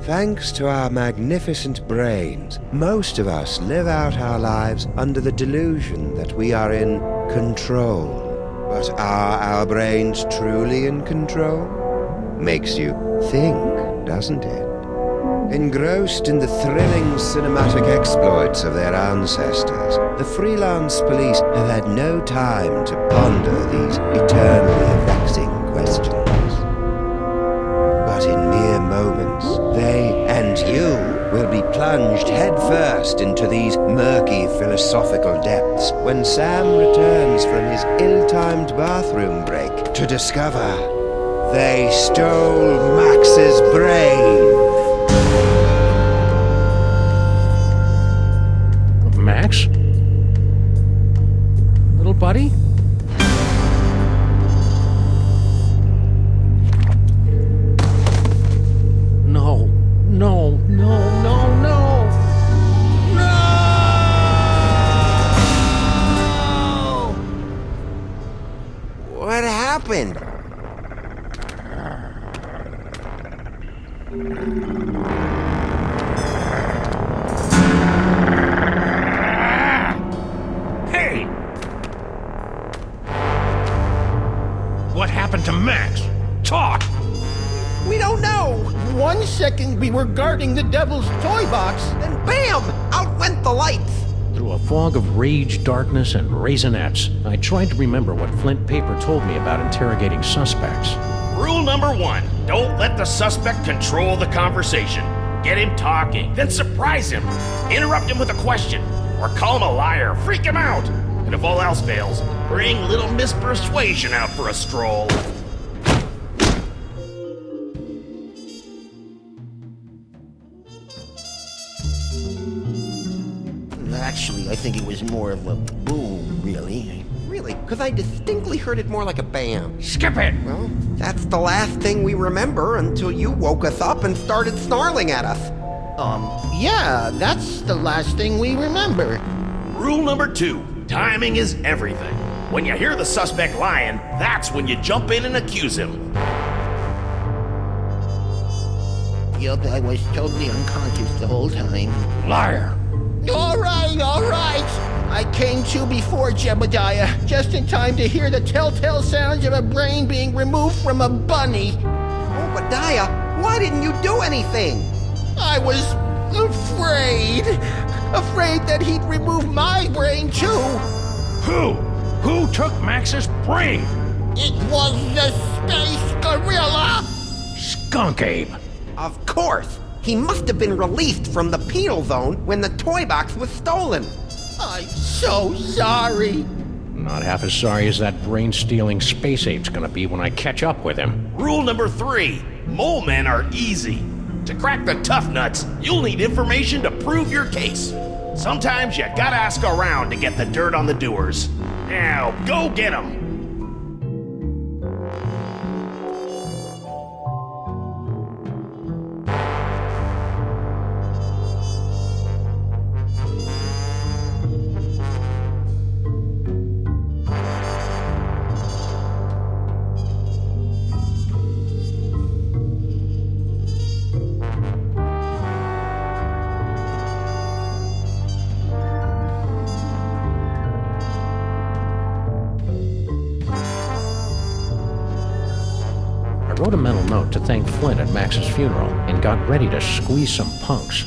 Thanks to our magnificent brains, most of us live out our lives under the delusion that we are in control. But are our brains truly in control? Makes you think, doesn't it? Engrossed in the thrilling cinematic exploits of their ancestors, the freelance police have had no time to ponder these eternally vexing questions. But in mere moments, they and you will be plunged headfirst into these murky philosophical depths when Sam returns from his ill-timed bathroom break to discover they stole Max's brain. Max? Little buddy? No, no, no, no, no! No! What happened? Hey! What happened to Max? Talk! We don't know! 1 second we were guarding the devil's toy box, then BAM! Out went the lights! Through a fog of rage, darkness, and raisinets, I tried to remember what Flint Paper told me about interrogating suspects. Rule number 1, don't let the suspect control the conversation. Get him talking, then surprise him. Interrupt him with a question, or call him a liar, freak him out. And if all else fails, bring little Miss Persuasion out for a stroll. Actually, I think it was more of a boom, really. Really? Because I distinctly heard it more like a bam. Skip it! Well, that's the last thing we remember until you woke us up and started snarling at us. Yeah, that's the last thing we remember. Rule number 2, timing is everything. When you hear the suspect lying, that's when you jump in and accuse him. Yup, I was totally unconscious the whole time. Liar! All right. I came to before Jebediah, just in time to hear the telltale sounds of a brain being removed from a bunny. Obadiah, why didn't you do anything? I was afraid that he'd remove my brain too. Who? Who took Max's brain? It was the space gorilla. Skunk Ape. Of course. He must have been released from the penal zone when the toy box was stolen. I'm so sorry. Not half as sorry as that brain-stealing space ape's gonna be when I catch up with him. Rule number 3, mole men are easy. To crack the tough nuts, you'll need information to prove your case. Sometimes you gotta ask around to get the dirt on the doers. Now, go get 'em. wrote a mental note to thank Flint at Max's funeral and got ready to squeeze some punks.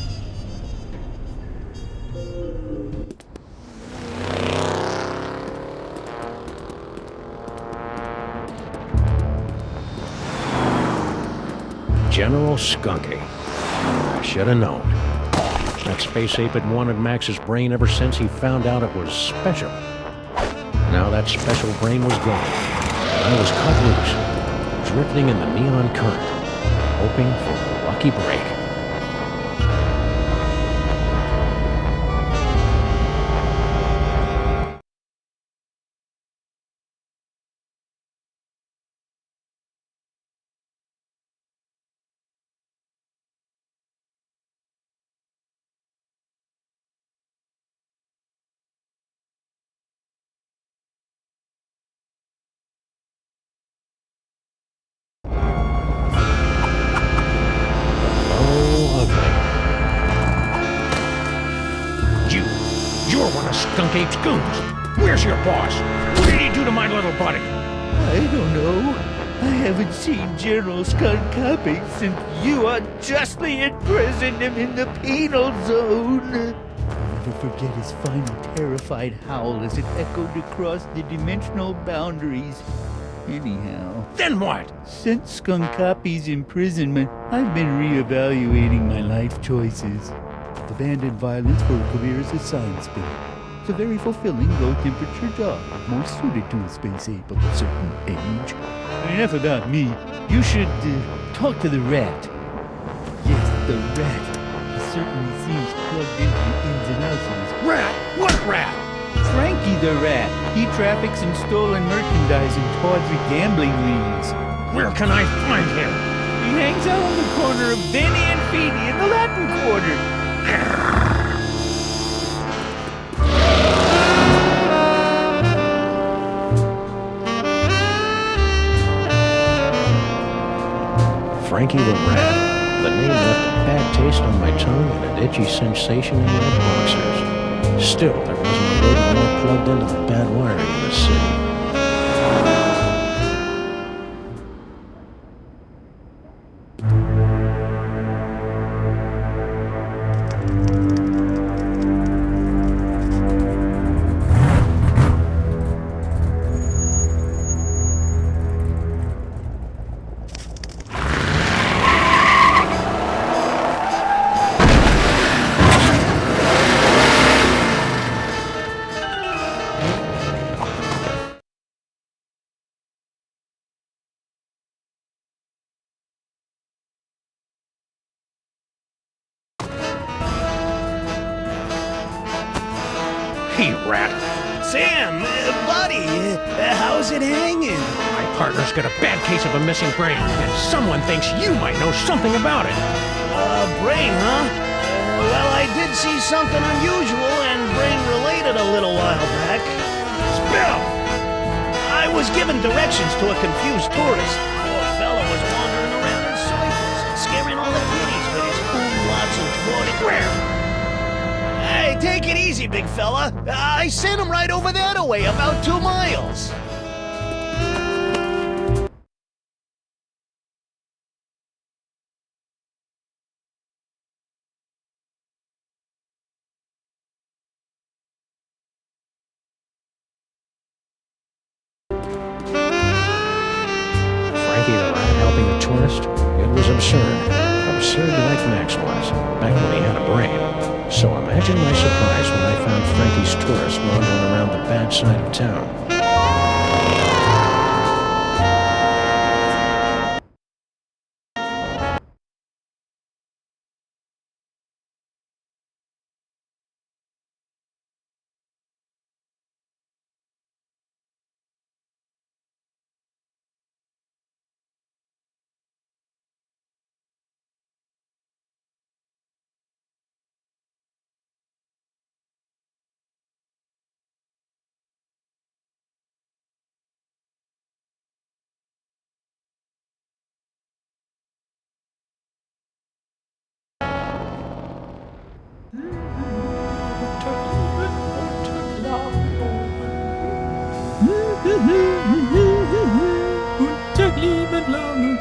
General Skunky. I should have known. That space ape had wanted Max's brain ever since he found out it was special. Now that special brain was gone. I was cut loose, drifting in the neon current, hoping for a lucky break. You're one of Skunk Ape's goons. Where's your boss? What did he do to my little buddy? I don't know. I haven't seen General Skunkapi since you unjustly imprisoned him in the penal zone. I'll never forget his final terrified howl as it echoed across the dimensional boundaries. Anyhow, Then what? since Skunkapi's imprisonment, I've been reevaluating my life choices. I've abandoned violence for a career as a science spinner. It's a very fulfilling, low-temperature job, more suited to a space ape of a certain age. Enough about me. You should talk to the rat. Yes, the rat. He certainly seems plugged into the ins and outs of this. Rat? What rat? Frankie the rat. He traffics in stolen merchandise and tawdry gambling rings. Where can I find him? He hangs out on the corner of Benny and Phoebe in the Latin Quarter. Frankie the Rat. The name left a bad taste on my tongue and an itchy sensation in my boxers. Still, there wasn't a rodent more plugged into the bad wiring in the city. Hey, Rat. Sam, buddy, how's it hanging? My partner's got a bad case of a missing brain, and someone thinks you might know something about it. Brain, huh? Well, I did see something unusual and brain-related a little while back. Spill! I was given directions to a confused tourist. Poor fellow was wandering around in circles, scaring all the kiddies with his lots of 40 grand. Hey, take it easy, big fella. I sent him right over that way, about 2 miles. Frankie the Rat helping a tourist? It was absurd. Absurd like Max was, back when he had a brain. So imagine my surprise when I found Frankie's tourist wandering around the bad side of town.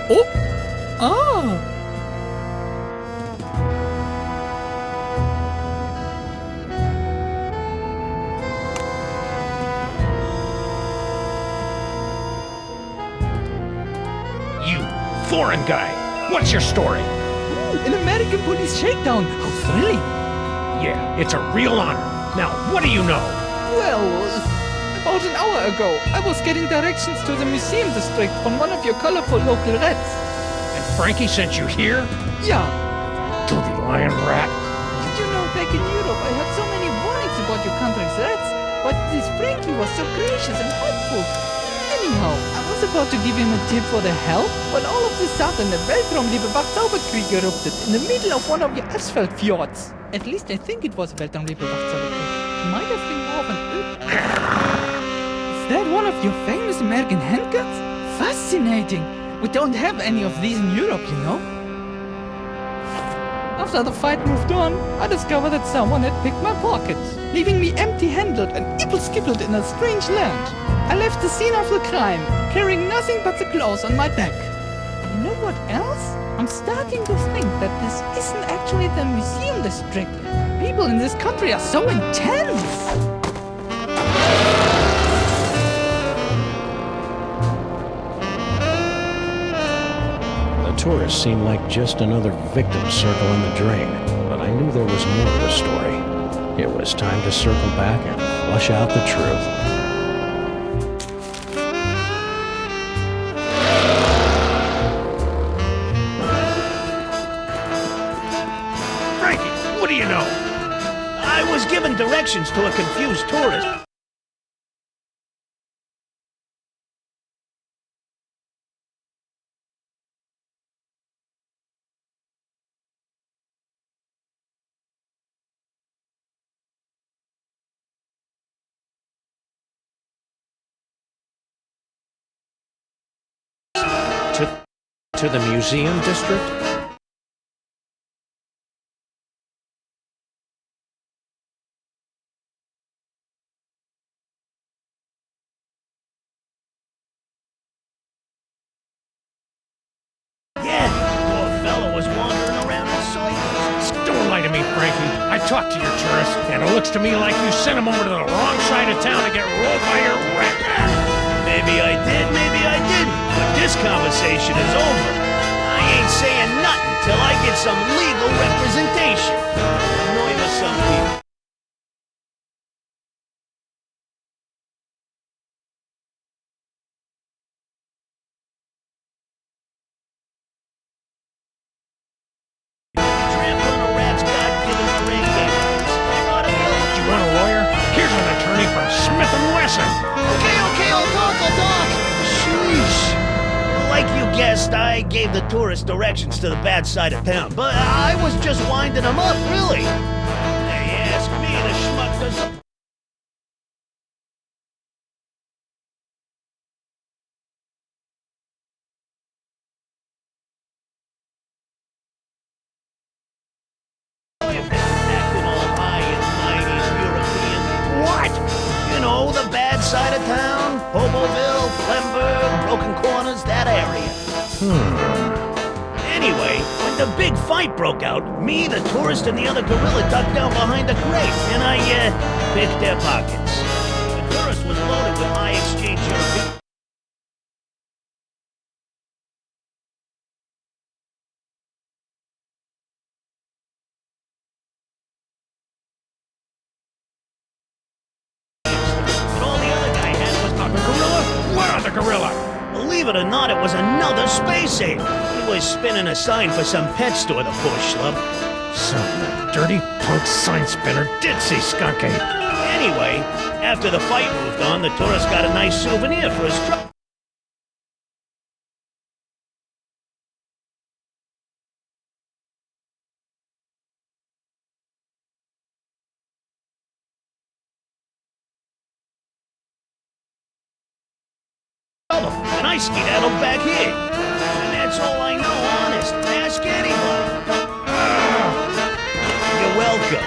Oh! Ah! You foreign guy, what's your story? Ooh, an American police shakedown! How thrilling! Yeah, it's a real honor. Now, what do you know? Well, about an hour ago, I was getting directions to the museum district from one of your colorful local rats. And Frankie sent you here? Yeah. Dirty lion rat. Did you know back in Europe I had so many warnings about your country's rats, but this Frankie was so gracious and helpful. Anyhow, I was about to give him a tip for the help, when all of a sudden a Weltraumliebe Wachzauberkrieg erupted in the middle of one of your asphalt fjords. At least I think it was a Weltraumliebe Wachzauberkrieg. It might have been more of an... Is that one of your famous American handguns? Fascinating! We don't have any of these in Europe, you know? After the fight moved on, I discovered that someone had picked my pockets, leaving me empty-handed and ibble-skibbled in a strange land. I left the scene of the crime, carrying nothing but the clothes on my back. You know what else? I'm starting to think that this isn't actually the museum district. People in this country are so intense! The tourists seemed like just another victim circling the drain, but I knew there was more to the story. It was time to circle back and flush out the truth. Frankie, what do you know? I was given directions to a confused tourist. To the museum district? Yeah, poor fellow was wandering around in circles. Don't lie to me, Frankie. I talked to your tourist, and it looks to me like you sent him over to the wrong side of town to get rolled by your rat. Maybe I did, maybe I didn't. But this conversation is over. I ain't saying nothing till I get some legal representation. Annoying to some people. Trample on a rat's God-given prerogative. There ought to be a- You want a lawyer? Here's an attorney from Smith & Wesson. Okay, I'll talk. Sheesh. Like you guessed, I gave the tourist directions to the bad side of town, but I was just winding them up, really. They ask me, the schmuck does... Acting all high and mighty's European. What? You know, the bad side of town. Hoboville, Flemberg, Broken Corners, that area. Anyway, when the big fight broke out, me, the tourist, and the other gorilla ducked down behind a crate, and I, picked their pockets. The tourist was loaded with high-exchange European... And all the other guy had was The gorilla? What other gorilla? Believe it or not, it was another space ape. He was spinning a sign for some pet store, the poor schlub. Some dirty punk sign spinner did see Skunk Ape. Anyway, after the fight moved on, the tourist got a nice souvenir for his trouble. And I skedaddled back here. And that's all I know, honest. Ask anybody. You're welcome.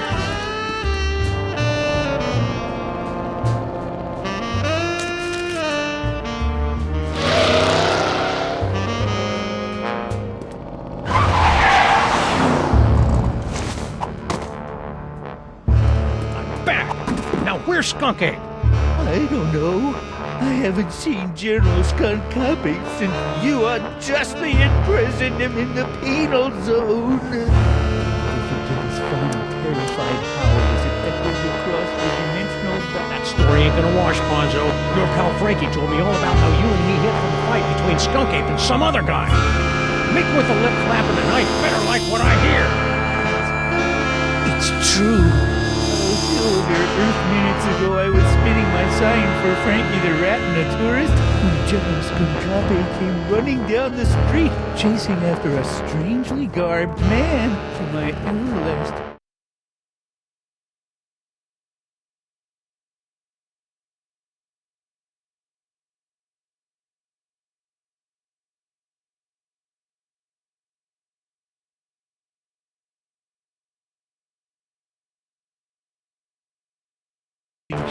Where's Skunk Ape? I don't know. I haven't seen General Skunkapi since you unjustly imprisoned him in the penal zone. Don't forget his final terrified howl as it echoed across the dimensional That story ain't gonna wash, Bonzo. Your pal Frankie told me all about how you and me hit from the fight between Skunk Ape and some other guy. Mick with the lip flapping the knife better like what I hear. It's true. Over Earth minutes ago, I was spinning my sign for Frankie the Rat and a tourist when General Skunkapi came running down the street, chasing after a strangely garbed man to my everlasting.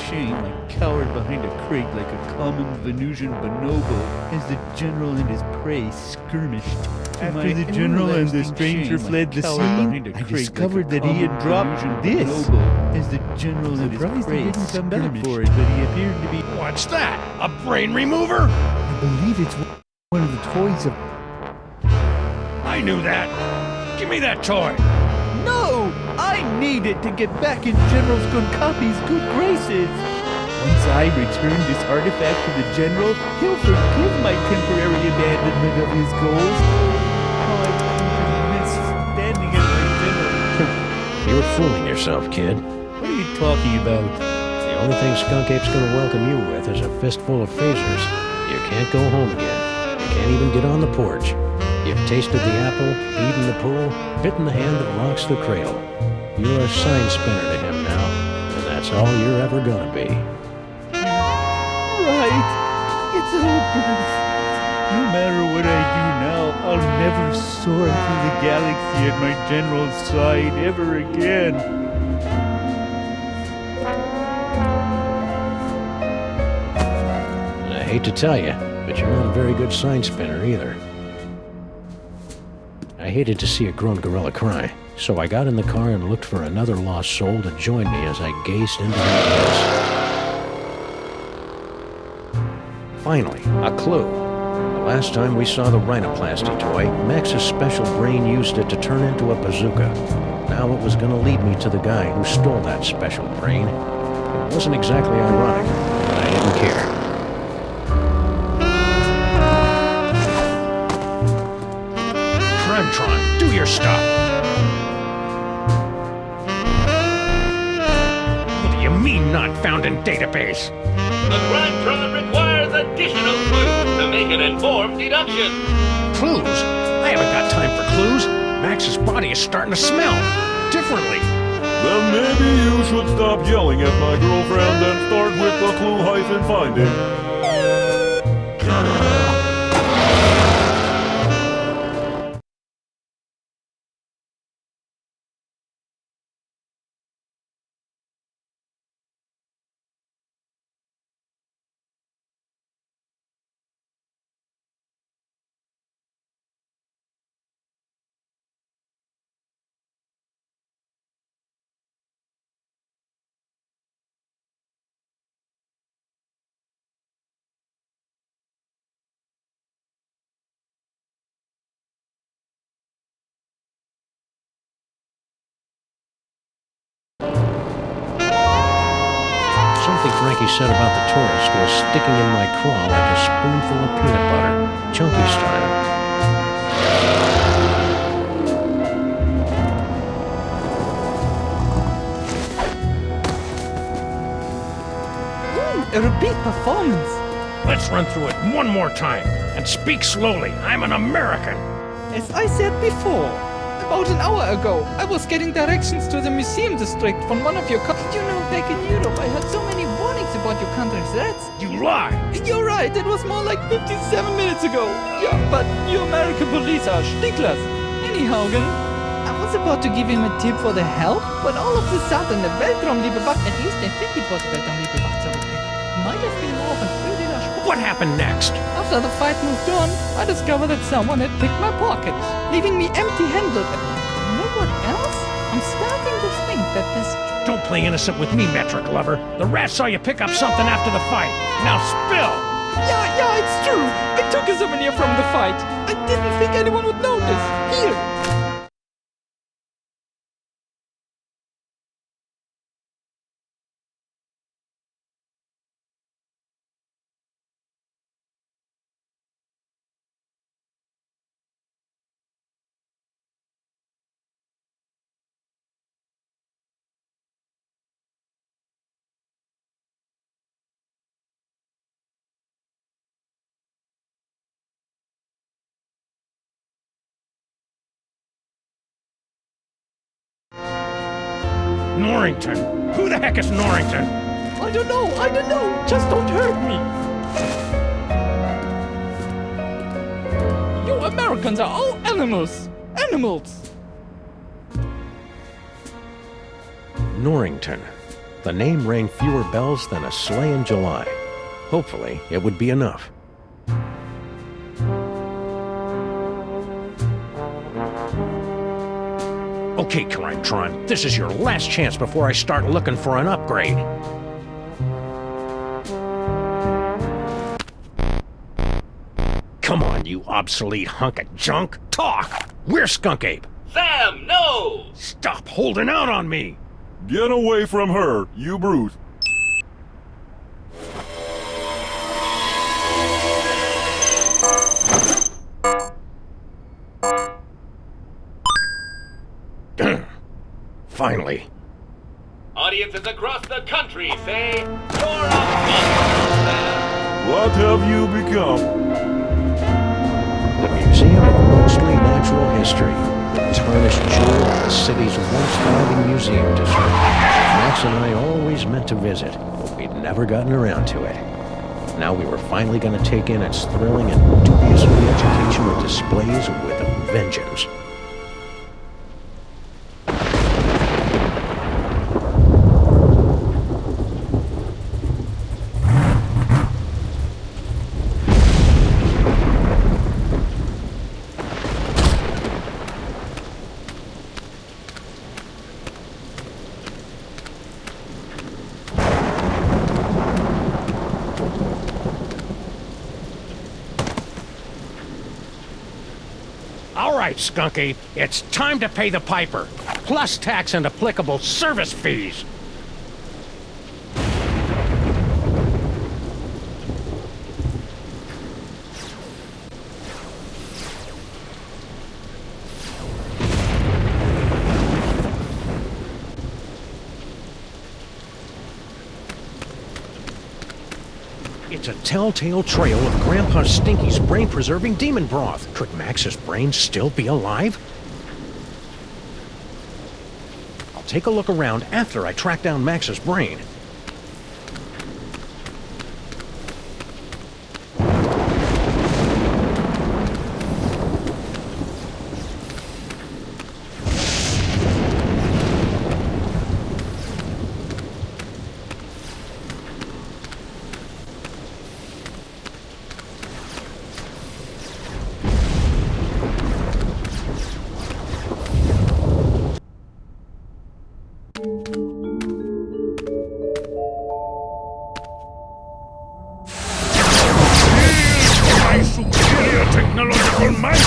Shame, I cowered behind a crate like a common Venusian bonobo as the general and his prey skirmished. After the general and the stranger fled the scene, I discovered that he had dropped this as the general and his prey didn't come back for it, but he appeared to be... What's that? A brain remover? I believe it's one of the toys of... I knew that. Give me that toy. No! I need it to get back in General Skunkapi's good graces! Once I return this artifact to the General, he'll forgive my temporary abandonment of his goals. Oh, I miss standing at my dinner. You're fooling yourself, kid. What are you talking about? The only thing Skunk Ape's gonna welcome you with is a fistful of phasers. You can't go home again. You can't even get on the porch. You've tasted the apple, eaten the pool, bitten the hand that rocks the cradle. You're a sign spinner to him now, and that's all you're ever gonna be. Right. It's over. No matter what I do now, I'll never soar through the galaxy at my general's side ever again. I hate to tell you, but you're not a very good sign spinner either. I hated to see a grown gorilla cry, so I got in the car and looked for another lost soul to join me as I gazed into the abyss. Finally, a clue. The last time we saw the rhinoplasty toy, Max's special brain used it to turn into a bazooka. Now it was going to lead me to the guy who stole that special brain. It wasn't exactly ironic, but I didn't care. Tron, do your stuff. What do you mean not found in database? The Crime-Tron requires additional clues to make an informed deduction. Clues? I haven't got time for clues. Max's body is starting to smell differently. Then maybe you should stop yelling at my girlfriend and start with the clue-finding. Something Frankie said about the tourist was sticking in my craw like a spoonful of peanut butter, chunky style. A repeat performance. Let's run through it one more time, and speak slowly. I'm an American. As I said before, about an hour ago, I was getting directions to the museum district from one of your You know, back in Europe, I heard so many warnings about your country's rats. You lie! You're right, it was more like 57 minutes ago. Yeah, but you American police are stinklers. Anyhow, I was about to give him a tip for the help, but all of a sudden the Weltraumliebe Wacht, at least I think it was Weltraumliebe Wacht, might have been more of an Ödeler Spruch. What happened next? After the fight moved on, I discovered that someone had picked my pockets, leaving me empty-handed. You know what else? I'm starting to think that this Don't play innocent with me, metric lover. The rat saw you pick up something after the fight. Now spill! Yeah, it's true. I took a souvenir from the fight. I didn't think anyone would notice. Here. Norrington? Who the heck is Norrington? I don't know. Just don't hurt me. You Americans are all animals. Animals. Norrington. The name rang fewer bells than a sleigh in July. Hopefully, it would be enough. Okay, Crime-Tron, this is your last chance before I start looking for an upgrade. Come on, you obsolete hunk of junk. Talk! Where's Skunk Ape? Sam, no! Stop holding out on me! Get away from her, you brute. Finally. Audiences across the country say, "You're a Sam." What have you become? The Museum of Mostly Natural History, the tarnished jewel of the city's once thriving museum district. Max and I always meant to visit, but we'd never gotten around to it. Now we were finally going to take in its thrilling and dubiously educational displays with a vengeance. All right, Skunk Ape, it's time to pay the piper, plus tax and applicable service fees. It's a telltale trail of Grandpa Stinky's brain-preserving demon broth. Could Max's brain still be alive? I'll take a look around after I track down Max's brain. My superior technological might,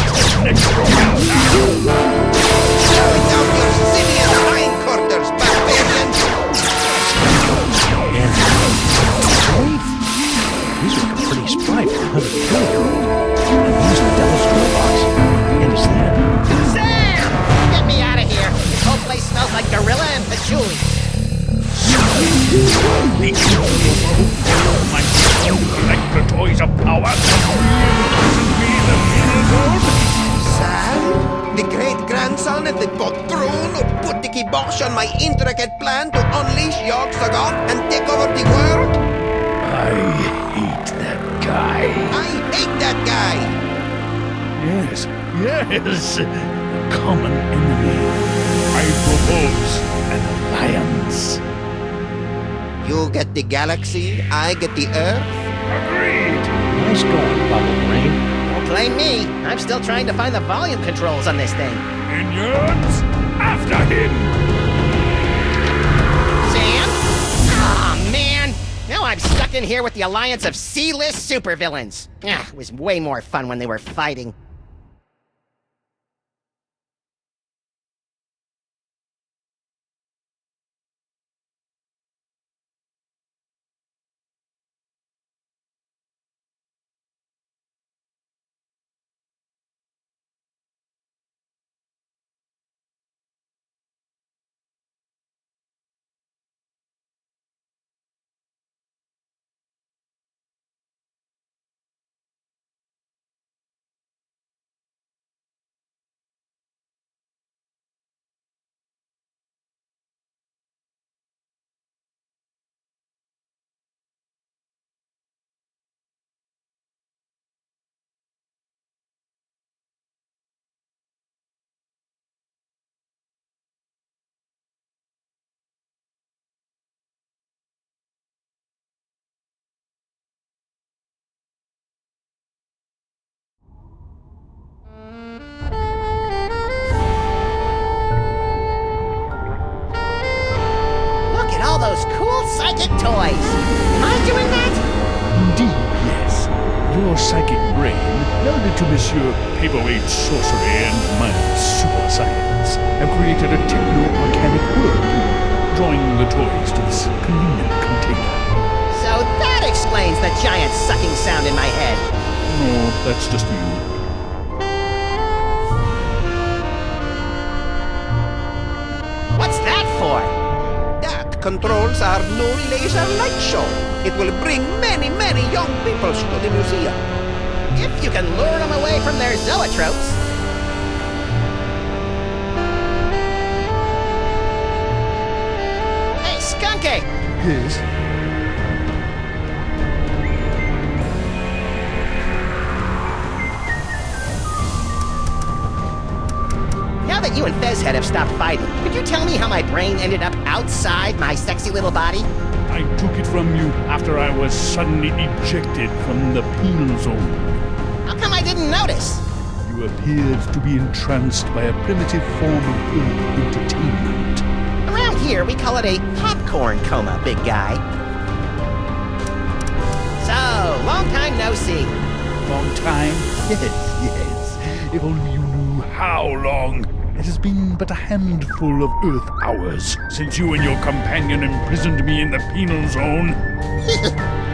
Necromancer! Out your Scythian hindquarters, barbarian! These look pretty spry for 120-year-old. And here's the devil's toolbox. And is that... Sam! Get me out of here! This whole place smells like gorilla and patchouli. Like the toys of power. Sam? The great-grandson of the patron who put the kibosh on my intricate plan to unleash Yogg-Sothoth and take over the world? I hate that guy. I hate that guy! Yes. Common enemy. I propose an alliance. You get the galaxy, I get the Earth? Agreed. Nice going, Bubble Brain. Don't blame me. I'm still trying to find the volume controls on this thing. Minions, after him! in here with the alliance of C-list supervillains. It was way more fun when they were fighting. Those cool psychic toys. Am I doing that? Indeed, yes. Your psychic brain, melded to Monsieur Paperweight Sorcery and my super science, have created a techno-organic world, drawing the toys to this convenient container. So that explains the giant sucking sound in my head. No, that's just you. What's that for? Controls our new laser light show. It will bring many, many young people to the museum. If you can lure them away from their zoetropes. Hey, Skunky! Yes? Now that you and Fezhead have stopped fighting, could you tell me how my brain ended up outside my sexy little body? I took it from you after I was suddenly ejected from the penal zone. How come I didn't notice? You appeared to be entranced by a primitive form of Earth entertainment. Around here, we call it a popcorn coma, big guy. So, long time no see. Long time? Yes. If only you knew how long. It has been but a handful of Earth hours since you and your companion imprisoned me in the penal zone.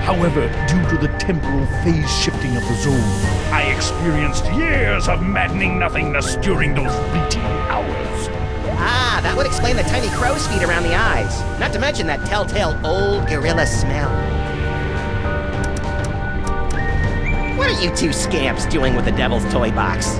However, due to the temporal phase shifting of the zone, I experienced years of maddening nothingness during those fleeting hours. Ah, that would explain the tiny crow's feet around the eyes. Not to mention that telltale old gorilla smell. What are you two scamps doing with the Devil's Toy Box?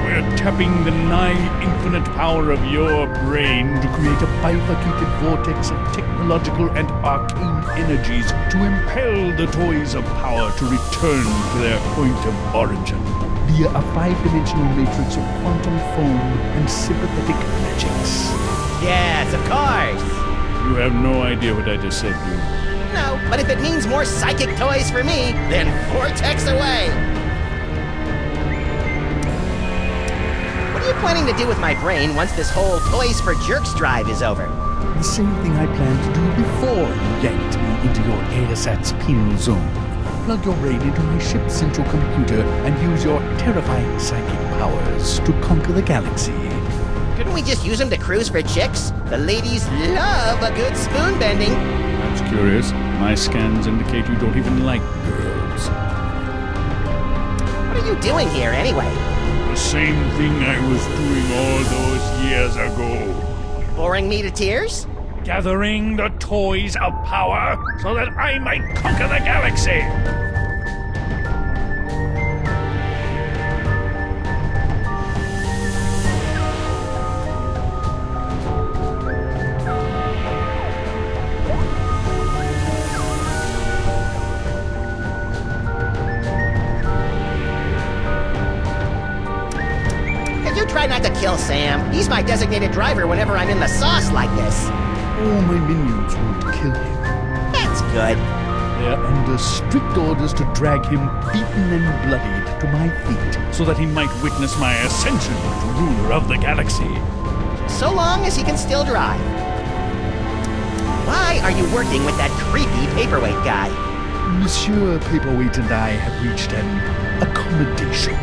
We're tapping the nigh-infinite power of your brain to create a bifurcated vortex of technological and arcane energies to impel the toys of power to return to their point of origin via a five-dimensional matrix of quantum foam and sympathetic magics. Yes, of course. You have no idea what I just said, do you? No, but if it means more psychic toys for me, then vortex away. What are you planning to do with my brain once this whole Toys for Jerks drive is over? The same thing I planned to do before you yanked me into your ASAT's penal zone. Plug your brain into my ship's central computer and use your terrifying psychic powers to conquer the galaxy. Couldn't we just use them to cruise for chicks? The ladies love a good spoon bending. That's curious. My scans indicate you don't even like girls. What are you doing here, anyway? The same thing I was doing all those years ago. Boring me to tears? Gathering the toys of power so that I might conquer the galaxy. Try not to kill Sam. He's my designated driver whenever I'm in the sauce like this. All my minions won't kill him. That's good. They're under strict orders to drag him beaten and bloodied to my feet so that he might witness my ascension to ruler of the galaxy. So long as he can still drive. Why are you working with that creepy paperweight guy? Monsieur Paperweight and I have reached an accommodation.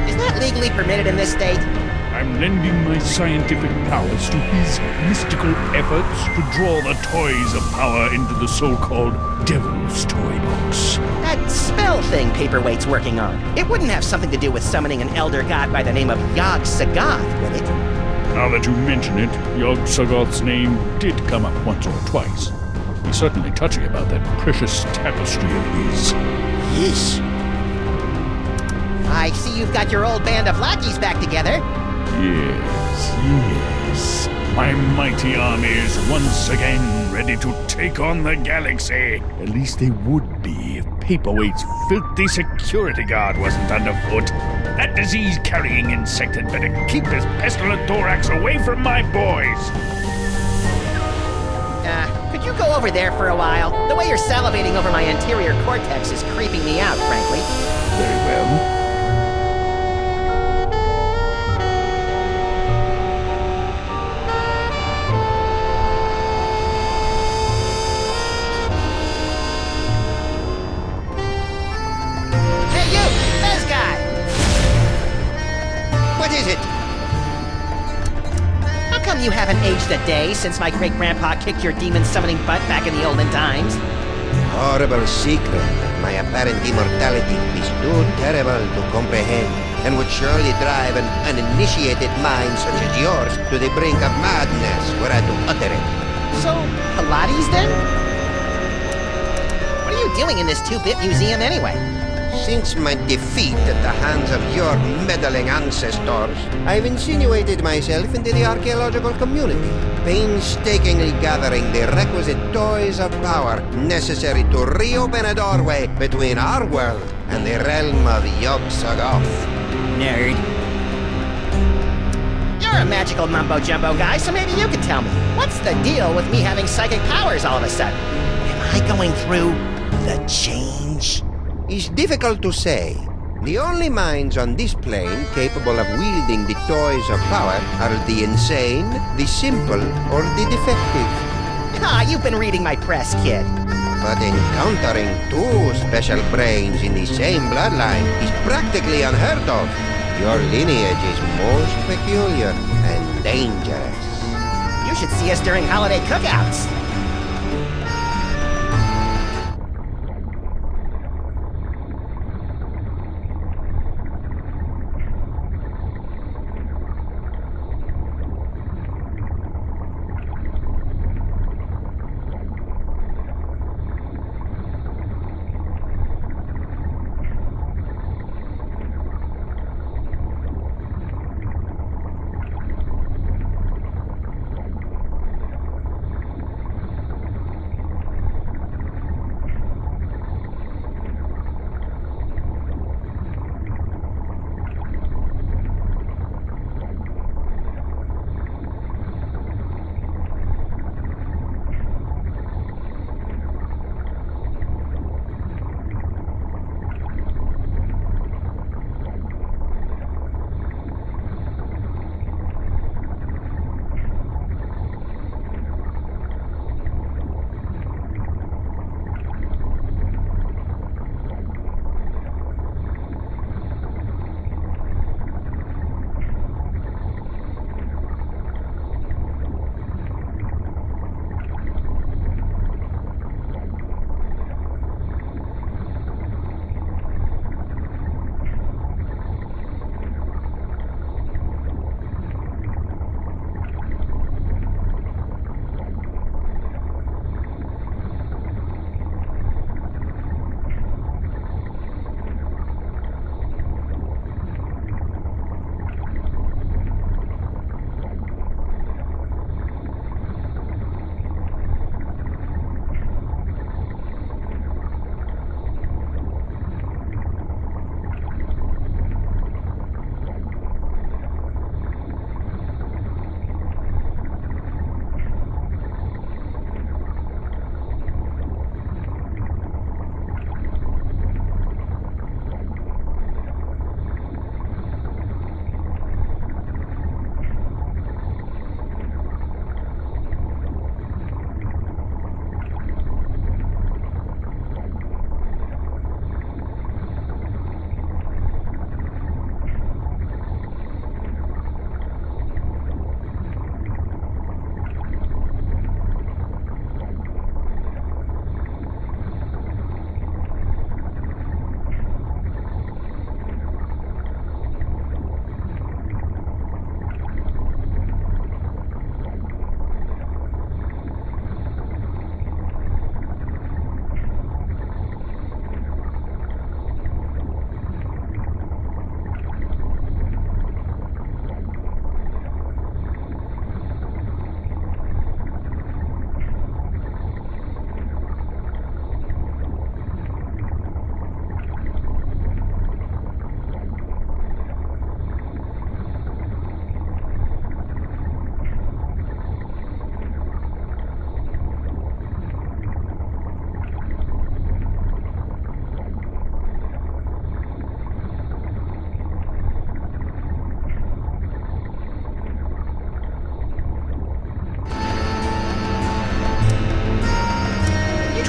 Is that legally permitted in this state? I'm lending my scientific powers to his mystical efforts to draw the toys of power into the so-called Devil's Toy Box. That spell thing Paperweight's working on. It wouldn't have something to do with summoning an elder god by the name of Yog-Sothoth, would it? Now that you mention it, Yog-Sothoth's name did come up once or twice. He's certainly touchy about that precious tapestry of his. Yeesh. I see you've got your old band of lackeys back together. Yes. My mighty army is once again ready to take on the galaxy. At least they would be if Paperweight's filthy security guard wasn't underfoot. That disease-carrying insect had better keep his pestilent thorax away from my boys. Could you go over there for a while? The way you're salivating over my anterior cortex is creeping me out, frankly. Very well. You haven't aged a day since my great-grandpa kicked your demon-summoning butt back in the olden times. Horrible secret. My apparent immortality is too terrible to comprehend, and would surely drive an uninitiated mind such as yours to the brink of madness were I to utter it. So, Pilates then? What are you doing in this 2-bit museum anyway? Since my defeat at the hands of your meddling ancestors, I've insinuated myself into the archaeological community, painstakingly gathering the requisite toys of power necessary to reopen a doorway between our world and the realm of Yog-Sothoth. Nerd. You're a magical mumbo-jumbo guy, so maybe you can tell me. What's the deal with me having psychic powers all of a sudden? Am I going through the change? It's difficult to say. The only minds on this plane capable of wielding the toys of power are the insane, the simple, or the defective. Ah, you've been reading my press, kid. But encountering two special brains in the same bloodline is practically unheard of. Your lineage is most peculiar and dangerous. You should see us during holiday cookouts.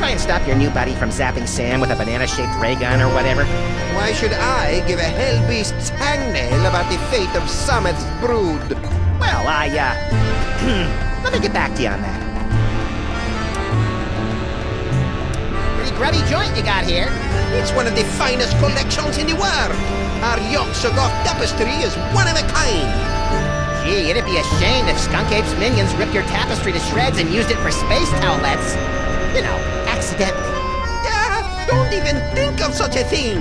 try and stop your new buddy from zapping Sam with a banana-shaped ray gun or whatever? Why should I give a hell beast's hangnail about the fate of Sameth's brood? Well, let me get back to you on that. Pretty grubby joint you got here. It's one of the finest collections in the world. Our Yog-Sothoth tapestry is one of a kind. Gee, it'd be a shame if Skunk Ape's minions ripped your tapestry to shreds and used it for space towelettes. You know, accidentally. Don't even think of such a thing.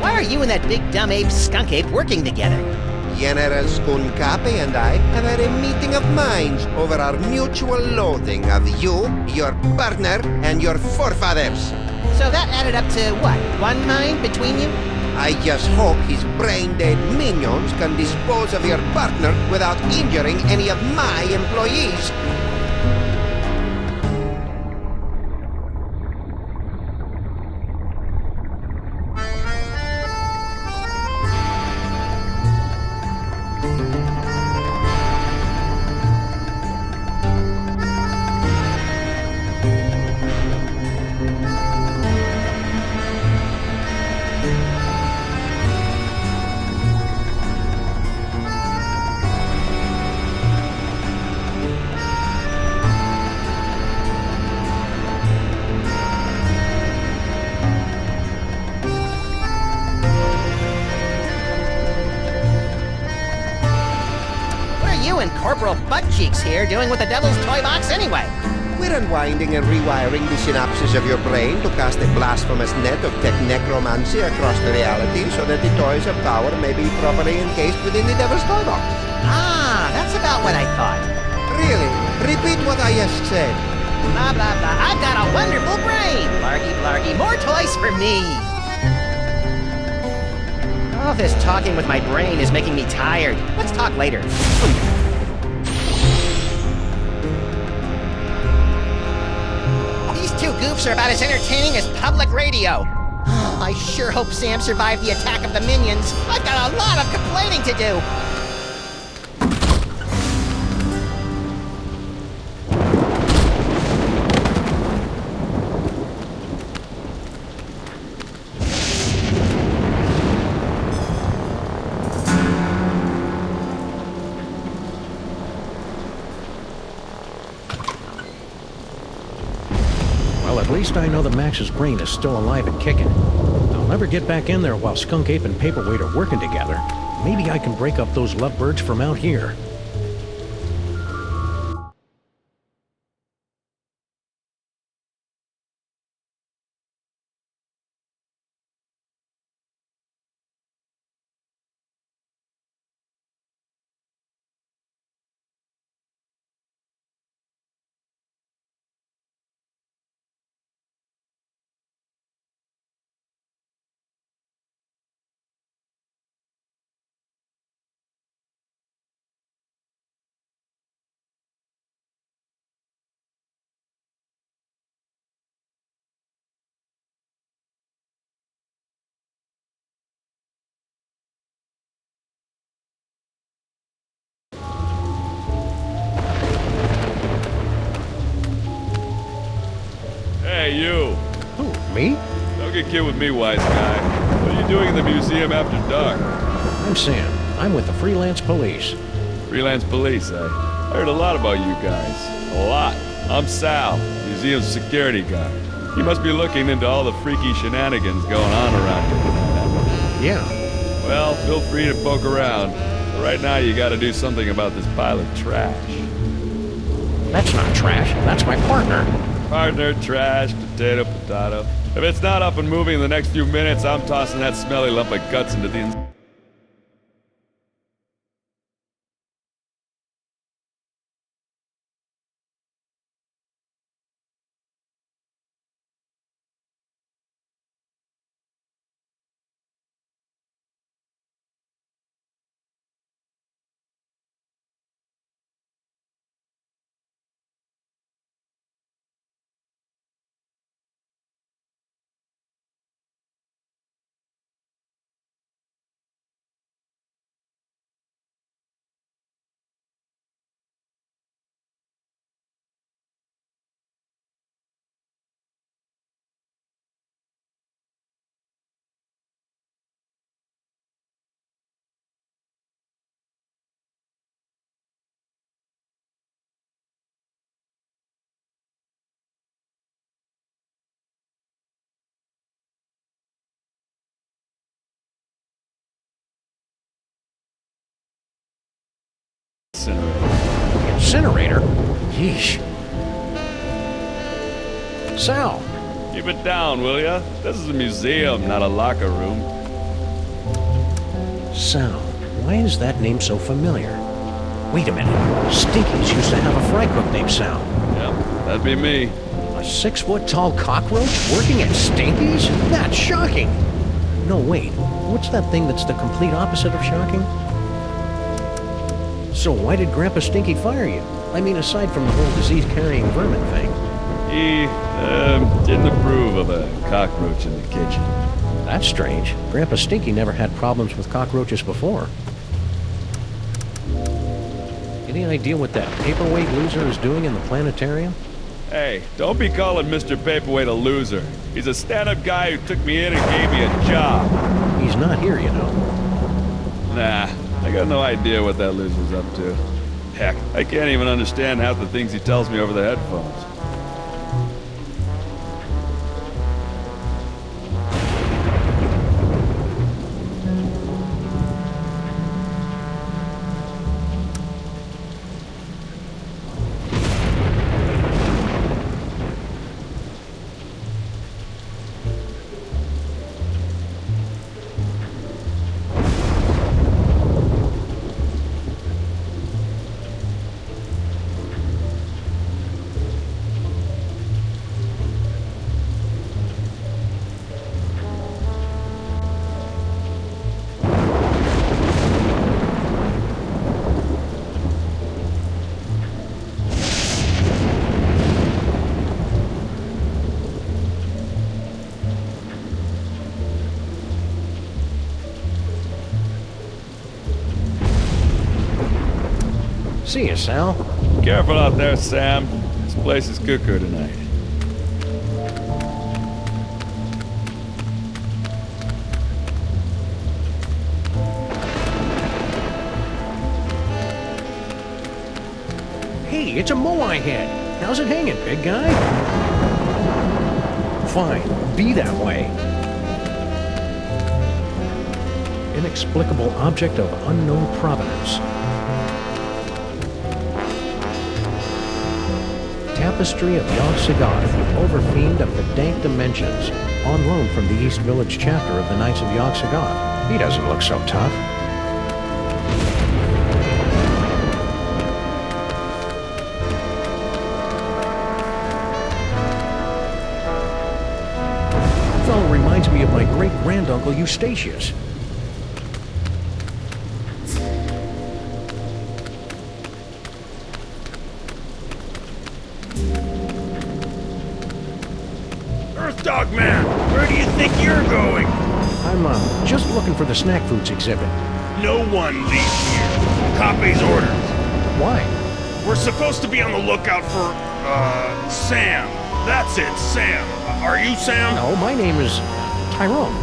Why are you and that big dumb ape, Skunk Ape, working together? General Skunkapi and I have had a meeting of minds over our mutual loathing of you, your partner, and your forefathers. So that added up to what? One mind between you? I just hope his brain-dead minions can dispose of your partner without injuring any of my employees. And Corporal Butt-Cheeks here doing with the Devil's Toy Box anyway? We're unwinding and rewiring the synapses of your brain to cast a blasphemous net of tech necromancy across the reality so that the toys of power may be properly encased within the Devil's Toy Box. Ah, that's about what I thought. Really? Repeat what I just said. Blah, blah, blah. I've got a wonderful brain. Blargy, blargy. More toys for me. All this talking with my brain is making me tired. Let's talk later. These two goofs are about as entertaining as public radio. Oh, I sure hope Sam survived the attack of the minions. I've got a lot of complaining to do. Well, at least I know that Max's brain is still alive and kicking. I'll never get back in there while Skunk Ape and Paperweight are working together. Maybe I can break up those lovebirds from out here. Hey, you. Who, me? Don't get kid with me, wise guy. What are you doing in the museum after dark? I'm Sam. I'm with the Freelance Police. Freelance police, eh? I heard a lot about you guys. A lot. I'm Sal, museum's security guy. You must be looking into all the freaky shenanigans going on around here. Yeah. Well, feel free to poke around. But right now, you gotta do something about this pile of trash. That's not trash. That's my partner. Partner, trash, potato, potato. If it's not up and moving in the next few minutes, I'm tossing that smelly lump of guts into the... incinerator? Yeesh. Sal! Keep it down, will ya? This is a museum, not a locker room. Sal, why is that name so familiar? Wait a minute. Stinky's used to have a fry cook named Sal. Yep, that'd be me. A 6-foot-tall cockroach working at Stinky's? That's shocking! No, wait. What's that thing that's the complete opposite of shocking? So why did Grandpa Stinky fire you? I mean, aside from the whole disease-carrying vermin thing. He, didn't approve of a cockroach in the kitchen. That's strange. Grandpa Stinky never had problems with cockroaches before. Any idea what that paperweight loser is doing in the planetarium? Hey, don't be calling Mr. Paperweight a loser. He's a stand-up guy who took me in and gave me a job. He's not here, you know. Nah, I got no idea what that loser's up to. Heck, I can't even understand half the things he tells me over the headphones. See you, Sal. Careful out there, Sam. This place is cuckoo tonight. Hey, it's a Moai head. How's it hanging, big guy? Fine, be that way. Inexplicable object of unknown provenance. Tapestry of Yog-Sothoth, overfiend of the dank dimensions, on loan from the East Village chapter of the Knights of Yog-Sothoth. He doesn't look so tough. The fellow reminds me of my great-granduncle Eustachius. Dog man, where do you think you're going? I'm, just looking for the snack foods exhibit. No one leaves here. Cape's orders. Why? We're supposed to be on the lookout for, Sam. That's it, Sam. Are you Sam? No, my name is Tyrone.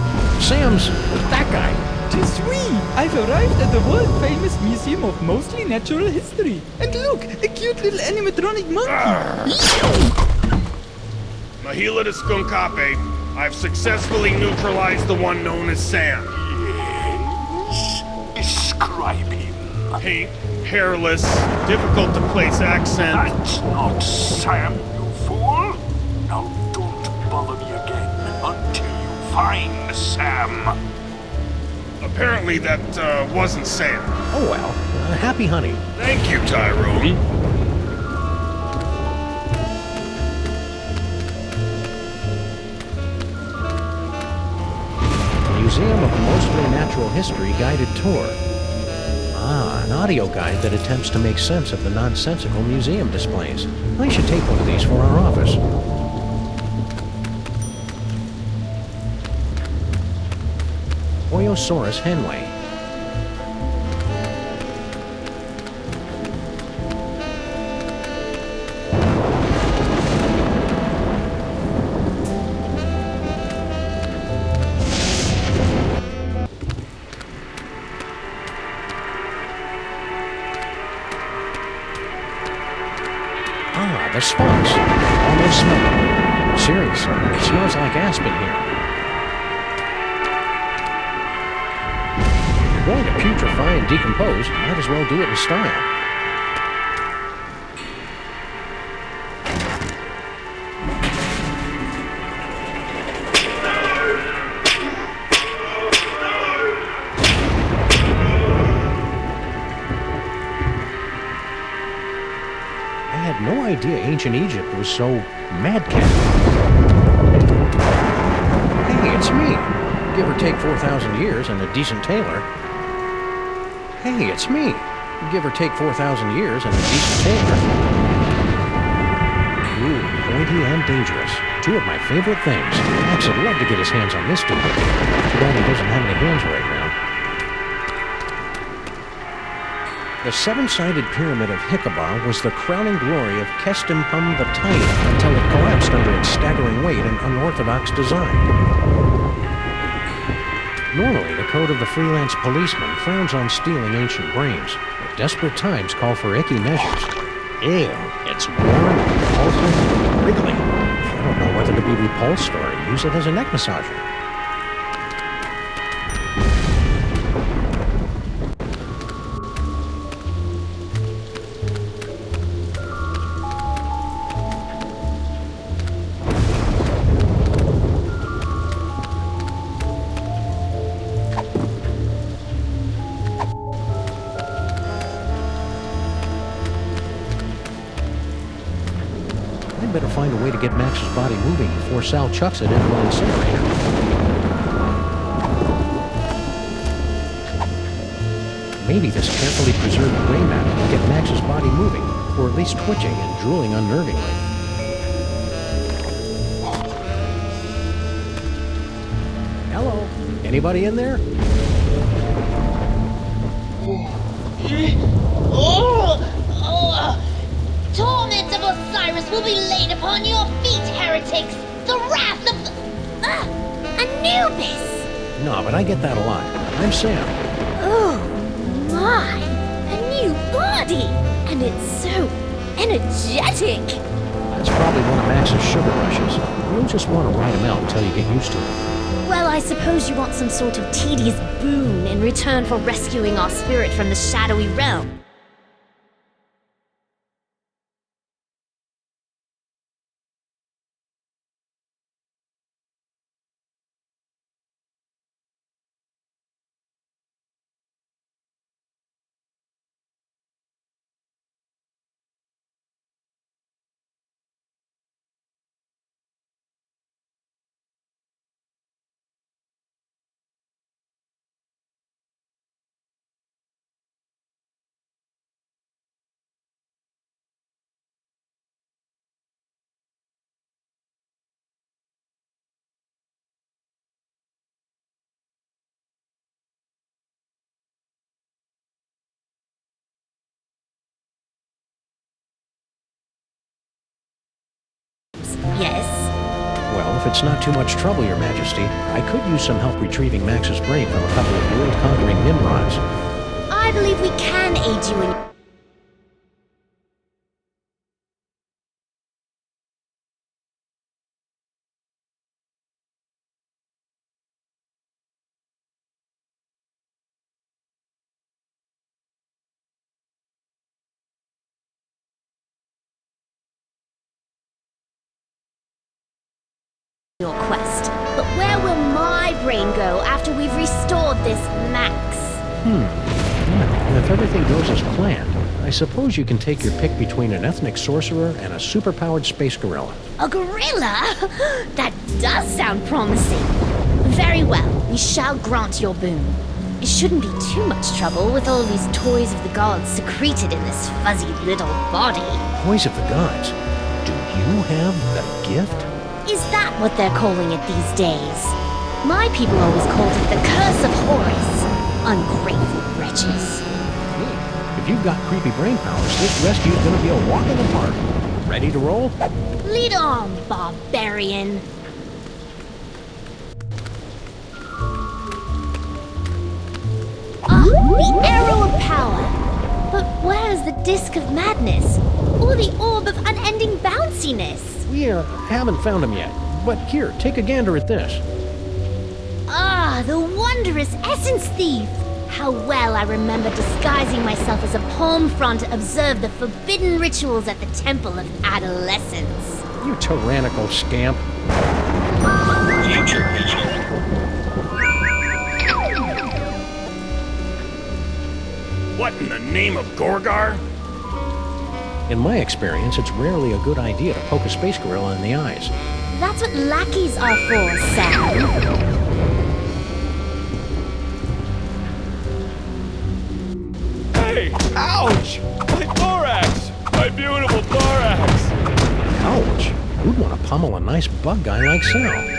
Sam's that guy. Tis we! I've arrived at the world-famous Museum of Mostly Natural History. And look, a cute little animatronic monkey. Mahila de Skunkape, I've successfully neutralized the one known as Sam. Yes, describe him. Pink, hairless, difficult to place accent. That's not Sam, you fool. Now don't bother me again until you find Sam. Apparently that, wasn't Sam. Oh well, happy hunting. Thank you, Tyrone. Museum of Mostly Natural History guided tour. Ah, an audio guide that attempts to make sense of the nonsensical museum displays. I should take one of these for our office. Oyosaurus henway. Ah, the Sphinx. Almost smell it. Seriously, it smells like aspen here. If you're going to putrefy and decompose, might as well do it in style. had no idea ancient Egypt was so madcap. Hey, it's me. Give or take 4,000 years and a decent tailor. Hey, it's me. Give or take 4,000 years and a decent tailor. Ooh, pointy and dangerous. Two of my favorite things. Max would love to get his hands on this dude. Too bad he doesn't have any hands right now. The seven-sided pyramid of Hikaba was the crowning glory of Kestimhum the Tiny until it collapsed under its staggering weight and unorthodox design. Normally, the code of the freelance policeman frowns on stealing ancient brains, but desperate times call for icky measures. Ew, it's warm, repulsive, wriggly. I don't know whether to be repulsed or use it as a neck massager. I'd better find a way to get Max's body moving before Sal chucks it into an incinerator. Maybe this carefully preserved gray matter will get Max's body moving, or at least twitching and drooling unnervingly. Hello? Anybody in there? Torment of Osiris will be laid upon your feet, heretics! The wrath of the... Anubis! No, but I get that a lot. I'm Sam. Oh, my! A new body! And it's so energetic! That's probably one of Max's sugar rushes. You'll just want to ride him out until you get used to it. Well, I suppose you want some sort of tedious boon in return for rescuing our spirit from the shadowy realm. Yes? Well, if it's not too much trouble, Your Majesty, I could use some help retrieving Max's brain from a couple of world-conquering Nimrods. I believe we can aid you in... your quest. But where will my brain go after we've restored this Max? Well, if everything goes as planned, I suppose you can take your pick between an ethnic sorcerer and a superpowered space gorilla. A gorilla? That does sound promising. Very well, we shall grant your boon. It shouldn't be too much trouble with all these toys of the gods secreted in this fuzzy little body. Toys of the gods? Do you have the gift? Is that what they're calling it these days? My people always called it the Curse of Horus. Ungrateful wretches. If you've got creepy brain powers, this rescue's gonna be a walk in the park. Ready to roll? Lead on, barbarian. The Arrow of Power. But where's the Disc of Madness? Or the Orb of Unending Bounciness? We haven't found him yet. But here, take a gander at this. Ah, the wondrous Essence Thief! How well I remember disguising myself as a palm frond to observe the forbidden rituals at the Temple of Adolescence. You tyrannical scamp. Future vision. What in the name of Gorgar? In my experience, it's rarely a good idea to poke a space gorilla in the eyes. That's what lackeys are for, Sam. Hey! Ouch! My thorax! My beautiful thorax! Ouch! Who'd want to pummel a nice bug guy like Sal?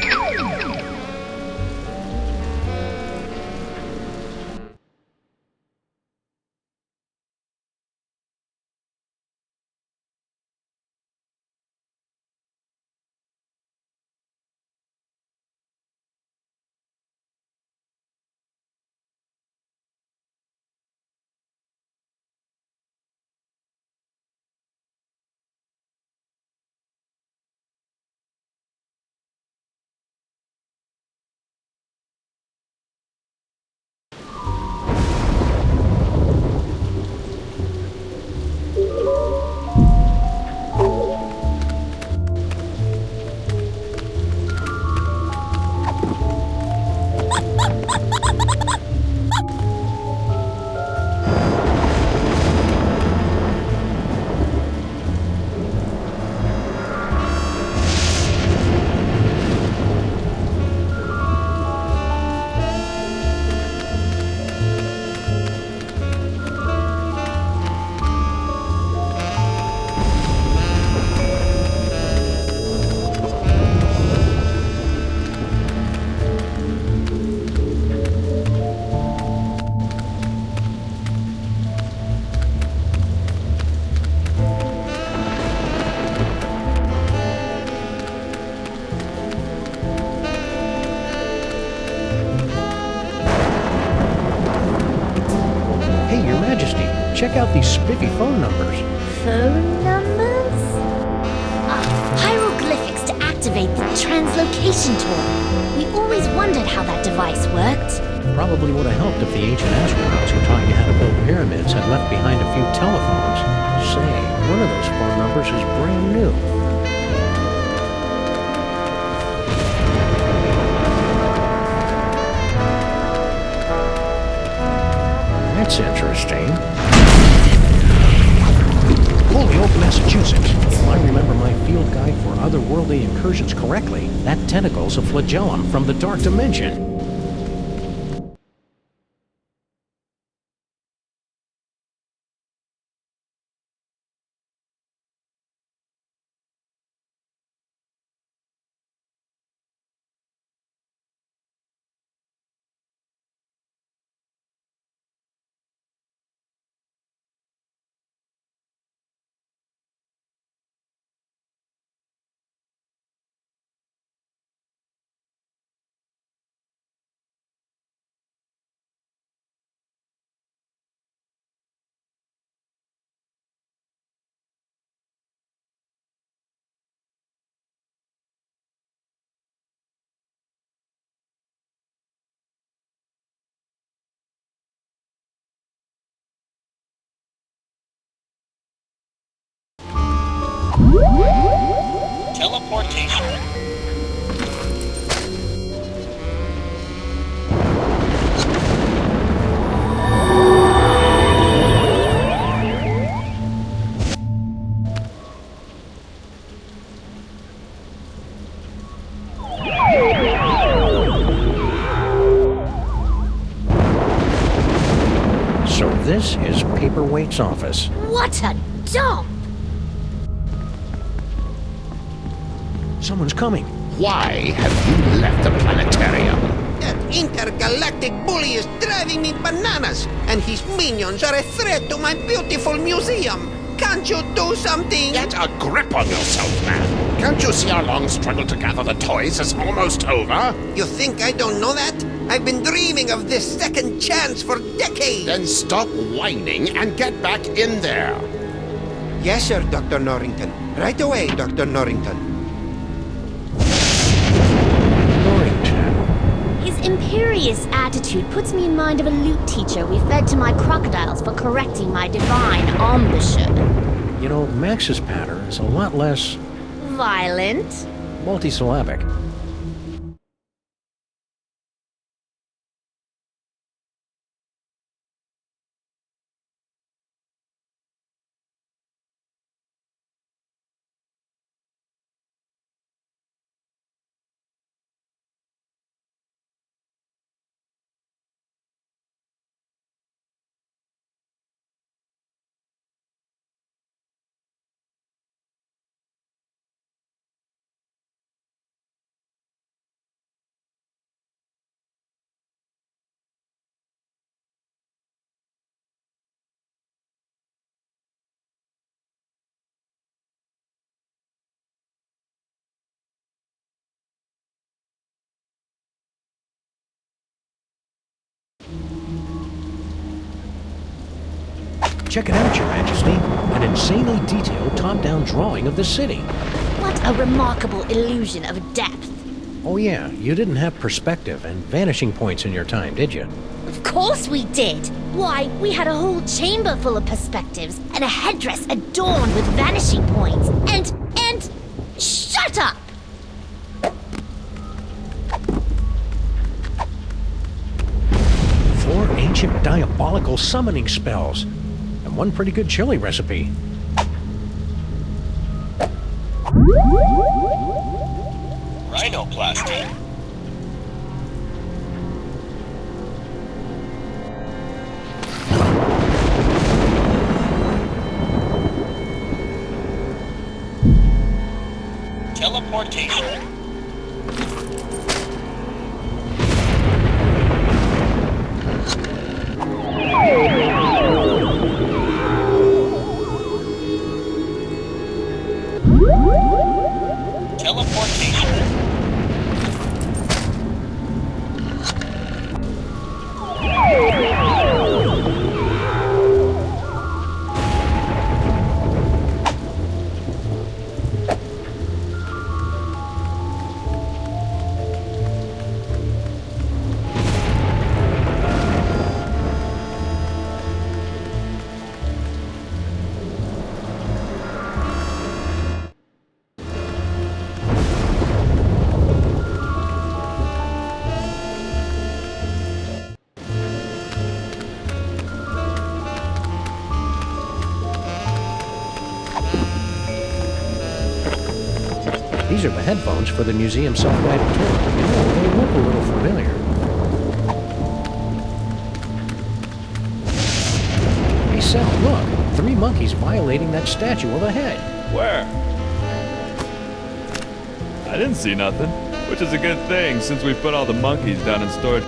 Check out these spiffy phone numbers. Phone numbers? Hieroglyphics to activate the translocation tool. We always wondered how that device worked. Probably would have helped if the ancient astronauts who taught you how to build pyramids had left behind a few telephones. Say, one of those phone numbers is brand new. That's interesting. Holyoke, Massachusetts. If I remember my field guide for otherworldly incursions correctly, that tentacle's a flagellum from the dark dimension. Teleportation. So this is Paperweight's office. What a dump! Someone's coming. Why have you left the planetarium? That intergalactic bully is driving me bananas, and his minions are a threat to my beautiful museum. Can't you do something? Get a grip on yourself, man. Can't you see our long struggle to gather the toys is almost over? You think I don't know that? I've been dreaming of this second chance for decades. Then stop whining and get back in there. Yes, sir, Dr. Norrington. Right away, Dr. Norrington. His imperious attitude puts me in mind of a lute teacher we fed to my crocodiles for correcting my divine embouchure. You know, Max's patter is a lot less... violent? multisyllabic. Check it out, Your Majesty. An insanely detailed top-down drawing of the city. What a remarkable illusion of depth. Oh yeah, you didn't have perspective and vanishing points in your time, did you? Of course we did. Why, we had a whole chamber full of perspectives and a headdress adorned with vanishing points. And... Shut up! Four ancient diabolical summoning spells. And one pretty good chili recipe. Rhinoplasty. Teleportation. These are the headphones for the museum self-guided tour. You know, they look a little familiar. Hey, Sal, look. 3 monkeys violating that statue overhead. Where? I didn't see nothing, which is a good thing since we put all the monkeys down in storage.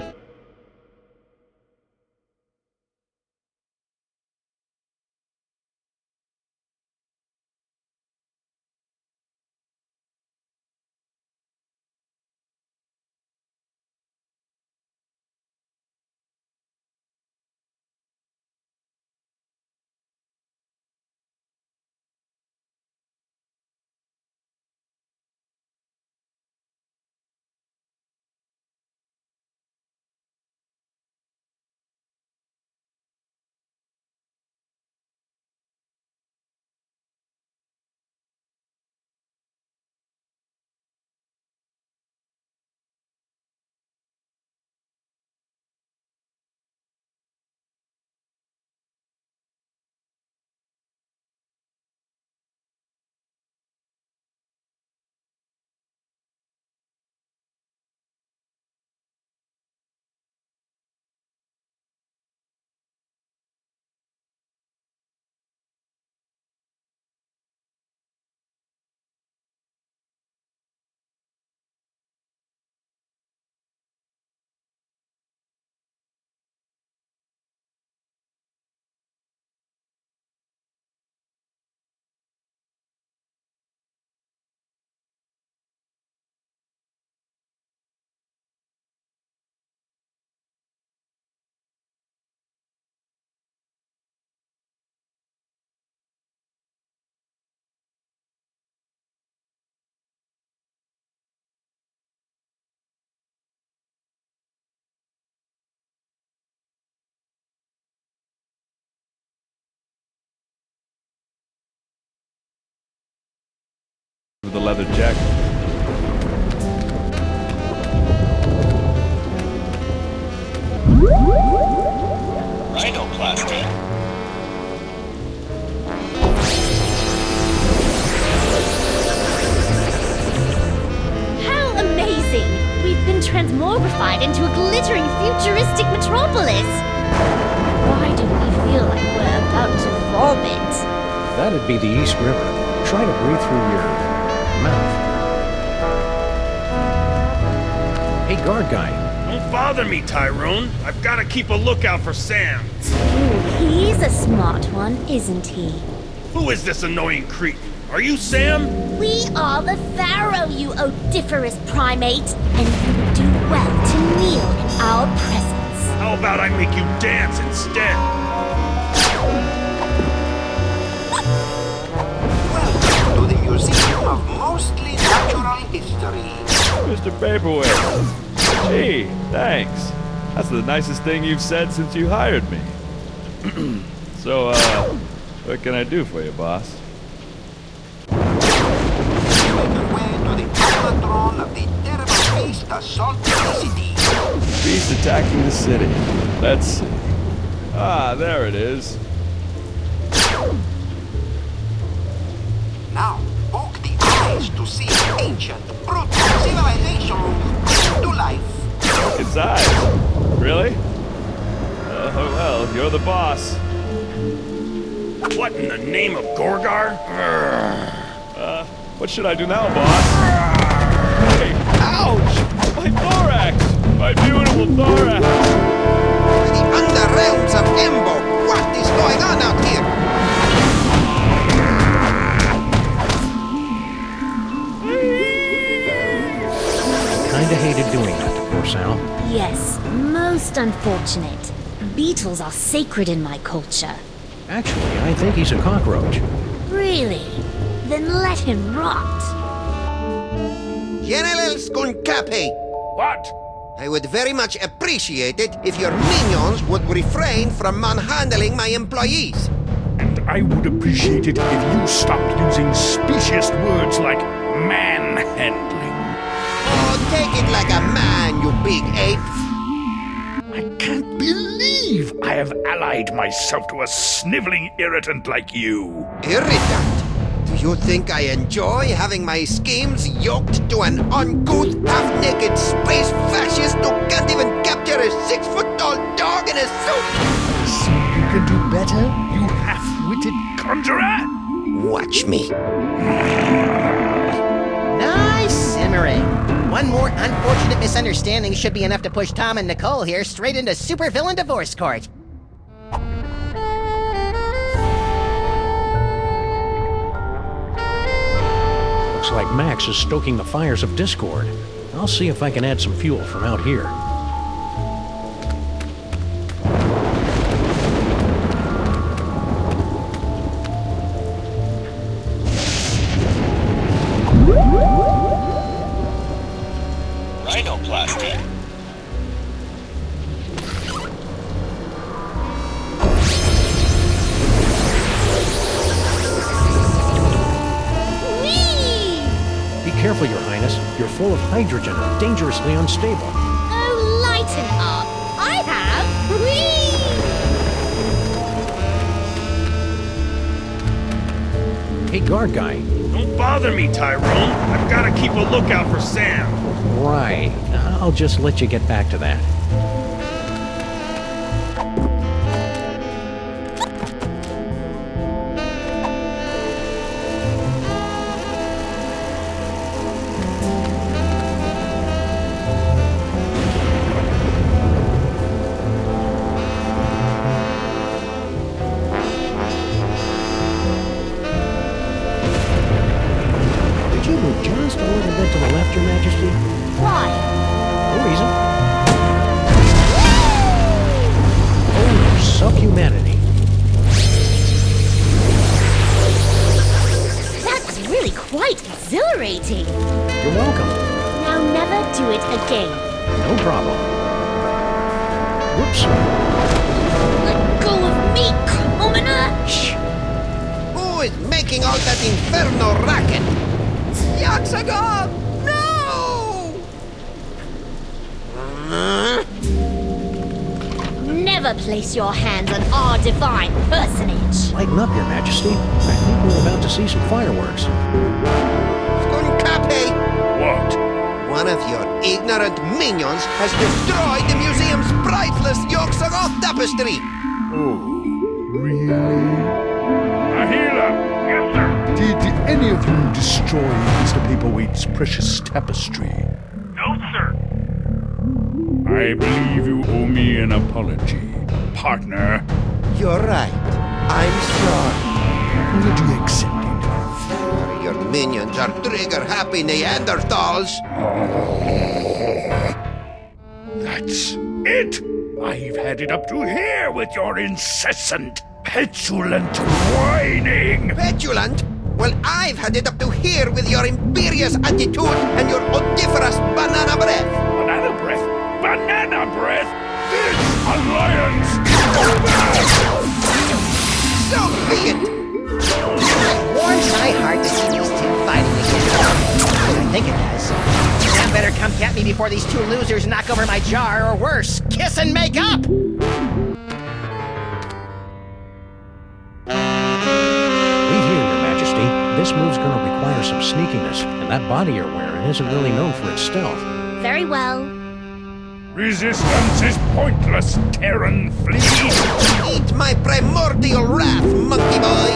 The leather jacket. Rhinoplasty. How amazing! We've been transmogrified into a glittering futuristic metropolis. Why do we feel like we're about to vomit? That'd be the East River. Try to breathe through your mouth. Hey, guard guy. Don't bother me, Tyrone. I've got to keep a lookout for Sam. Ooh, he's a smart one, isn't he? Who is this annoying cretin? Are you Sam? We are the Pharaoh, you odiferous primate, and you would do well to kneel in our presence. How about I make you dance instead? mostly natural history. Mr. Paperweight. Gee, thanks. That's the nicest thing you've said since you hired me. So, what can I do for you, boss? Make your way to the patron of the terrible beast assaulting the city. Beast attacking the city. Let's see. Ah, there it is. Now, poke the eyes to see an ancient, brutal civilization come to life. Look its eyes. Really? Oh well, you're the boss. What in the name of Gorgar? What should I do now, boss? Hey, ouch! My thorax! My beautiful thorax! The underrealms of Embo. What is going on out here? Kinda hated doing that to poor Sal. Yes, most unfortunate. Beetles are sacred in my culture. Actually, I think he's a cockroach. Really? Then let him rot. General Skunkapi. What? I would very much appreciate it if your minions would refrain from manhandling my employees. And I would appreciate it if you stopped using specious words like manhandling. Oh, take it like a man, you big ape. I can't believe I have allied myself to a sniveling irritant like you. Irritant? Do you think I enjoy having my schemes yoked to an uncouth, half-naked space fascist who can't even capture a 6-foot-tall dog in a suit? See, you can do better, you half-witted conjurer. Watch me. Nice simmering. One more unfortunate misunderstanding should be enough to push Tom and Nicole here straight into supervillain divorce court. Looks like Max is stoking the fires of discord. I'll see if I can add some fuel from out here. Rhinoplasty. Be careful, Your Highness. You're full of hydrogen and dangerously unstable. Oh, lighten up. I have. Whee! Hey, guard guy. Don't bother me, Tyrone. I've got to keep a lookout for Sam. Right. I'll just let you get back to that. Did you move just a little bit to the left, Your Majesty? Why? No reason. Oh, self-humanity. That was really quite exhilarating. You're welcome. Now never do it again. No problem. Whoops. Let go of me, commoner! Shh. Who is making all that inferno racket? Yaxagog! No! Never place your hands on our divine personage. Lighten up, Your Majesty. I think we're about to see some fireworks. Skunkapi! What? One of your ignorant minions has destroyed the museum's priceless Yaxagog tapestry! Oh, really? Ahila! Yes, sir. Did any of you destroy Mr. Paperweight's precious tapestry? No, sir. I believe you owe me an apology, partner. You're right. I'm sorry. Apology accepted. Your minions are trigger-happy Neanderthals. That's it! I've had it up to here with your incessant, petulant whining! Petulant? Well, I've had it up to here with your imperious attitude and your odoriferous banana breath. Banana breath? Banana breath? This alliance! So be it! It warms my heart to see these two fighting again. I think it does. Sam better come get me before these two losers knock over my jar, or worse, kiss and make up! This move's gonna require some sneakiness, and that body you're wearing isn't really known for its stealth. Very well. Resistance is pointless, Terran flea! Eat my primordial wrath, monkey boy!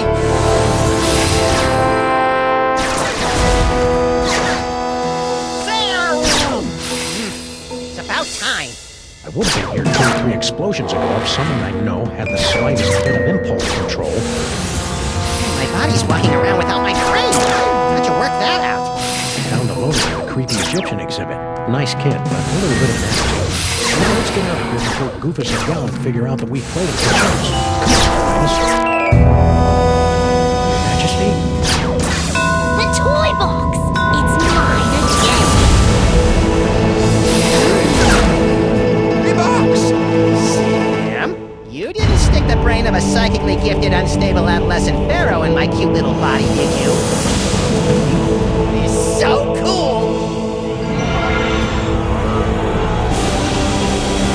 It's about time. I would have been here 2 or 3 explosions ago if someone I know had the slightest bit of impulse control. My body's walking around without my brain. How'd you work that out? Found a loader in a creepy Egyptian exhibit. Nice kid, but a little bit of an attitude. Now let's get out of here before Goofus and Gal figure out that we've played it for chumps. Your Majesty? The toy box! It's mine again! The box! Sam, you didn't stick the brain of a psychically gifted, unstable adolescent pharaoh in my cute little body, did you? It's so cool!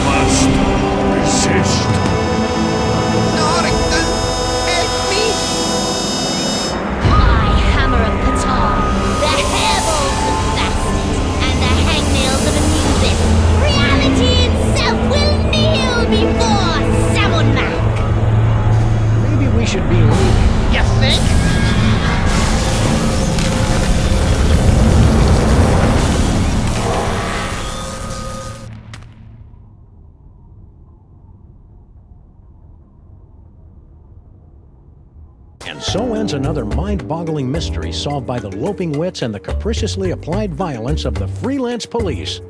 Must resist. Norrington, help me! My hammer of Ptah, the hairballs of Bastet, and the hangnails of Anubis. Reality itself will kneel before Samonmak! Maybe we should be leaving. You think? And so ends another mind-boggling mystery solved by the loping wits and the capriciously applied violence of the freelance police.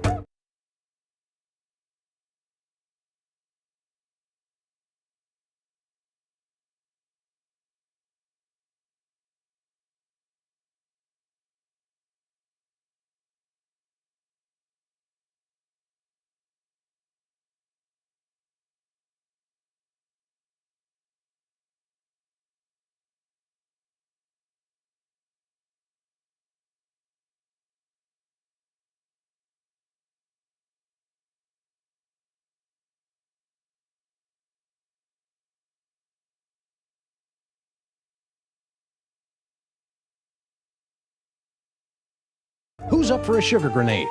Who's up for a sugar grenade?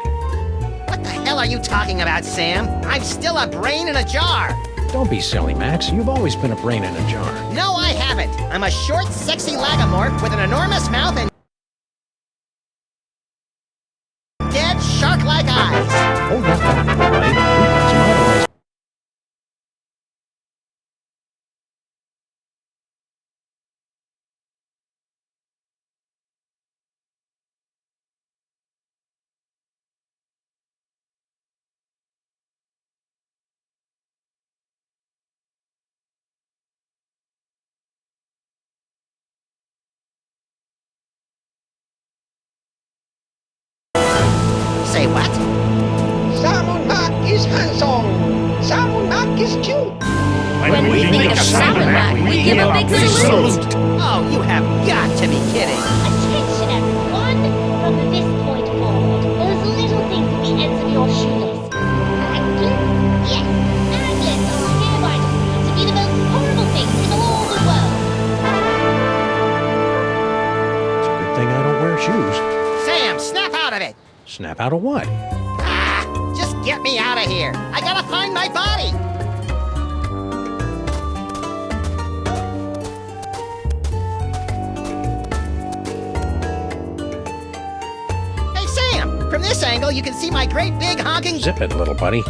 What the hell are you talking about, Sam? I'm still a brain in a jar! Don't be silly, Max. You've always been a brain in a jar. No, I haven't. I'm a short, sexy lagomorph with an enormous mouth and dead shark-like eyes. Hold that thought, buddy. We've got some other ways. Say what? Samonmak is handsome! Samonmak is cute! When we think of Samonmak, we give a big salute! Oh, you have got to be kidding! Attention, everyone! From this point forward, those little things at the ends of your shoelaces. Anglers? Yes, anglers are hereby decreed to be the most horrible things in all the world. It's a good thing I don't wear shoes. Sam, snap out of it! Snap out of what? Ah! Just get me out of here! I gotta find my body! Hey, Sam! From this angle, you can see my great big honking... Zip it, little buddy.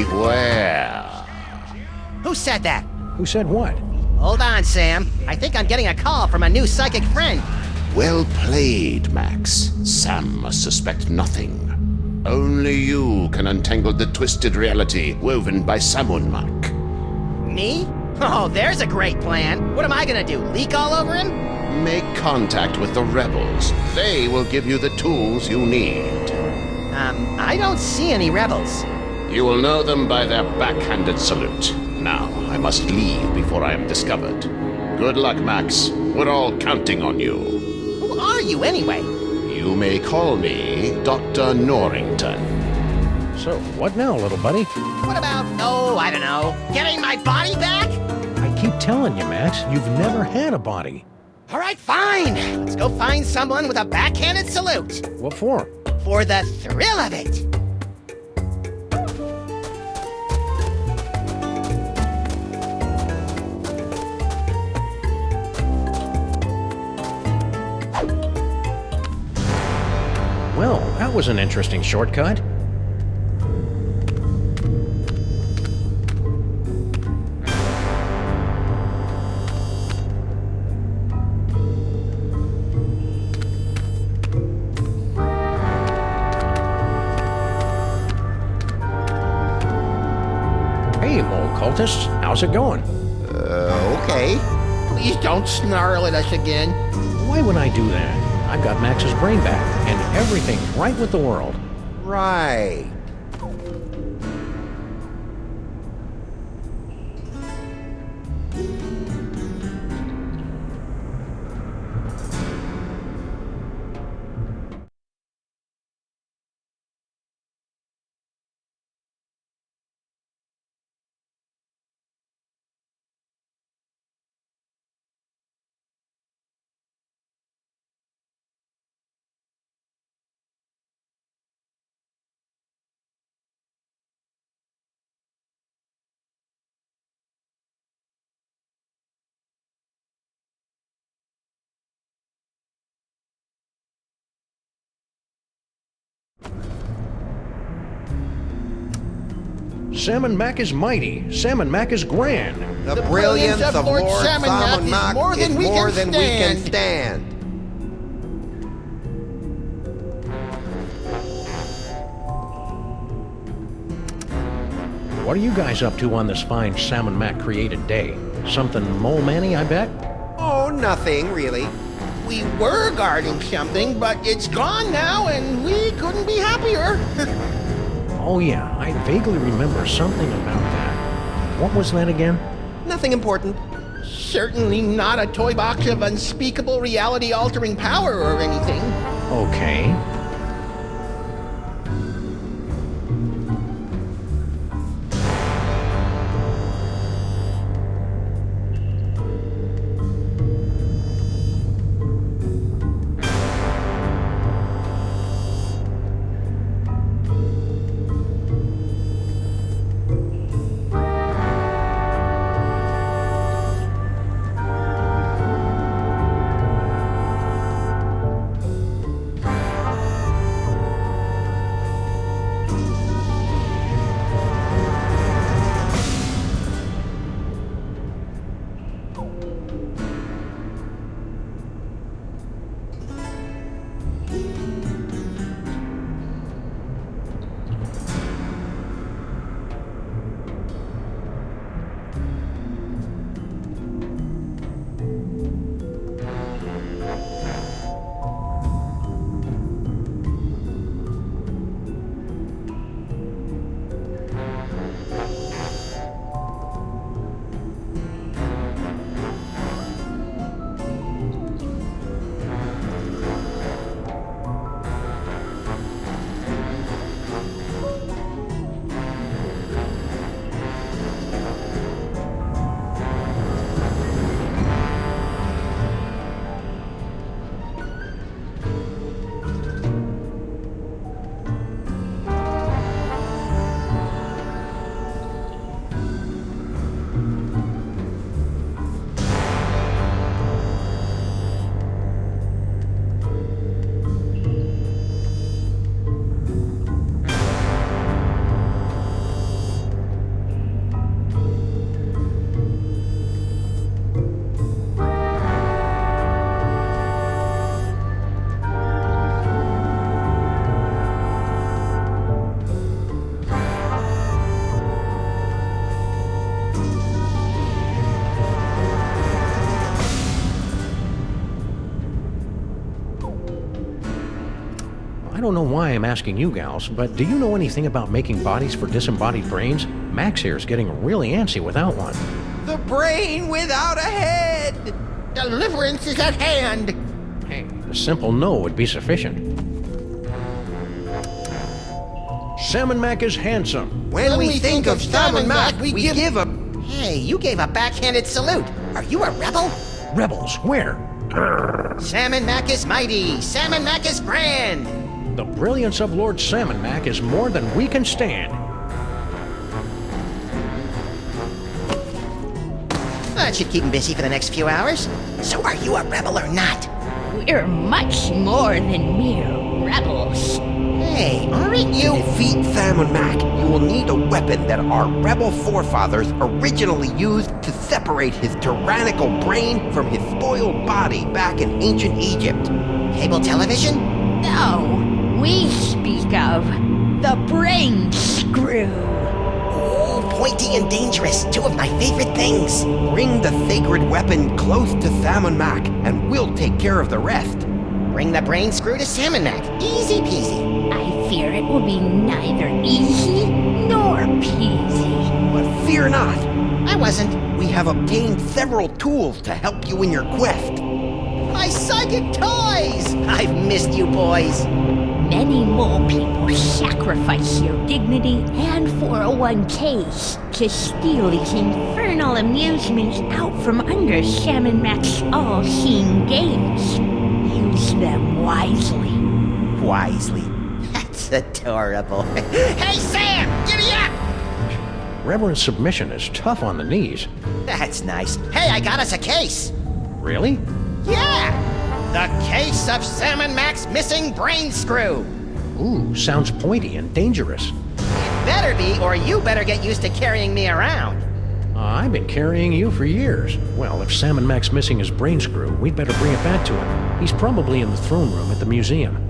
beware. Who said that? Who said what? Hold on, Sam. I think I'm getting a call from a new psychic friend. Well played, Max. Sam must suspect nothing. Only you can untangle the twisted reality woven by Samunmak. Me? Oh, there's a great plan. What am I gonna do, leak all over him? Make contact with the rebels. They will give you the tools you need. I don't see any rebels. You will know them by their backhanded salute. Now, I must leave before I am discovered. Good luck, Max. We're all counting on you. Who are you, anyway? You may call me Dr. Norrington. So, what now, little buddy? What about, I don't know, getting my body back? I keep telling you, Max, you've never had a body. All right, fine. Let's go find someone with a backhanded salute. What for? For the thrill of it. Well, that was an interesting shortcut. Hey, mole cultists, how's it going? Okay. Please don't snarl at us again. Why would I do that? I've got Max's brain back, and everything's right with the world. Right. Salmon Mac is mighty. Salmon Mac is grand. The brilliance of Lord Salmonmac Salmonmac is more than we can stand. What are you guys up to on this fine Salmon Mac created day? Something mole-manny, I bet? Oh, nothing, really. We were guarding something, but it's gone now, and we couldn't be happier. Oh yeah, I vaguely remember something about that. What was that again? Nothing important. Certainly not a toy box of unspeakable reality-altering power or anything. Okay. I don't know why I'm asking you gals, but do you know anything about making bodies for disembodied brains? Max here is getting really antsy without one. The brain without a head! Deliverance is at hand! Hey, a simple no would be sufficient. Salmon Mac is handsome. When we think of Salmon Mac, we give a... Hey, you gave a backhanded salute. Are you a rebel? Rebels, where? Salmon Mac is mighty. Salmon Mac is grand. The brilliance of Lord Salmon Mac is more than we can stand. That should keep him busy for the next few hours. So are you a rebel or not? We're much more than mere rebels. Hey, aren't you? To defeat Salmon Mac, you will need a weapon that our rebel forefathers originally used to separate his tyrannical brain from his spoiled body back in ancient Egypt. Cable television? No, we speak of the brain screw. Oh, pointy and dangerous. Two of my favorite things. Bring the sacred weapon close to Salmon Mac, and we'll take care of the rest. Bring the brain screw to Salmon Mac. Easy peasy. I fear it will be neither easy nor peasy. But fear not. I wasn't. We have obtained several tools to help you in your quest. My psychic toys! I've missed you boys. Many more people sacrifice their dignity and 401ks to steal these infernal amusements out from under Salmon Mac's all-seeing gaze. Use them wisely. Wisely. That's adorable. Hey, Sam! Giddy up! Reverend submission is tough on the knees. That's nice. Hey, I got us a case. Really? Yeah! The case of Salmon Mac's missing brain screw. Ooh, sounds pointy and dangerous. It better be, or you better get used to carrying me around. I've been carrying you for years. Well, if Salmon Mac's missing his brain screw, we'd better bring it back to him. He's probably in the throne room at the museum.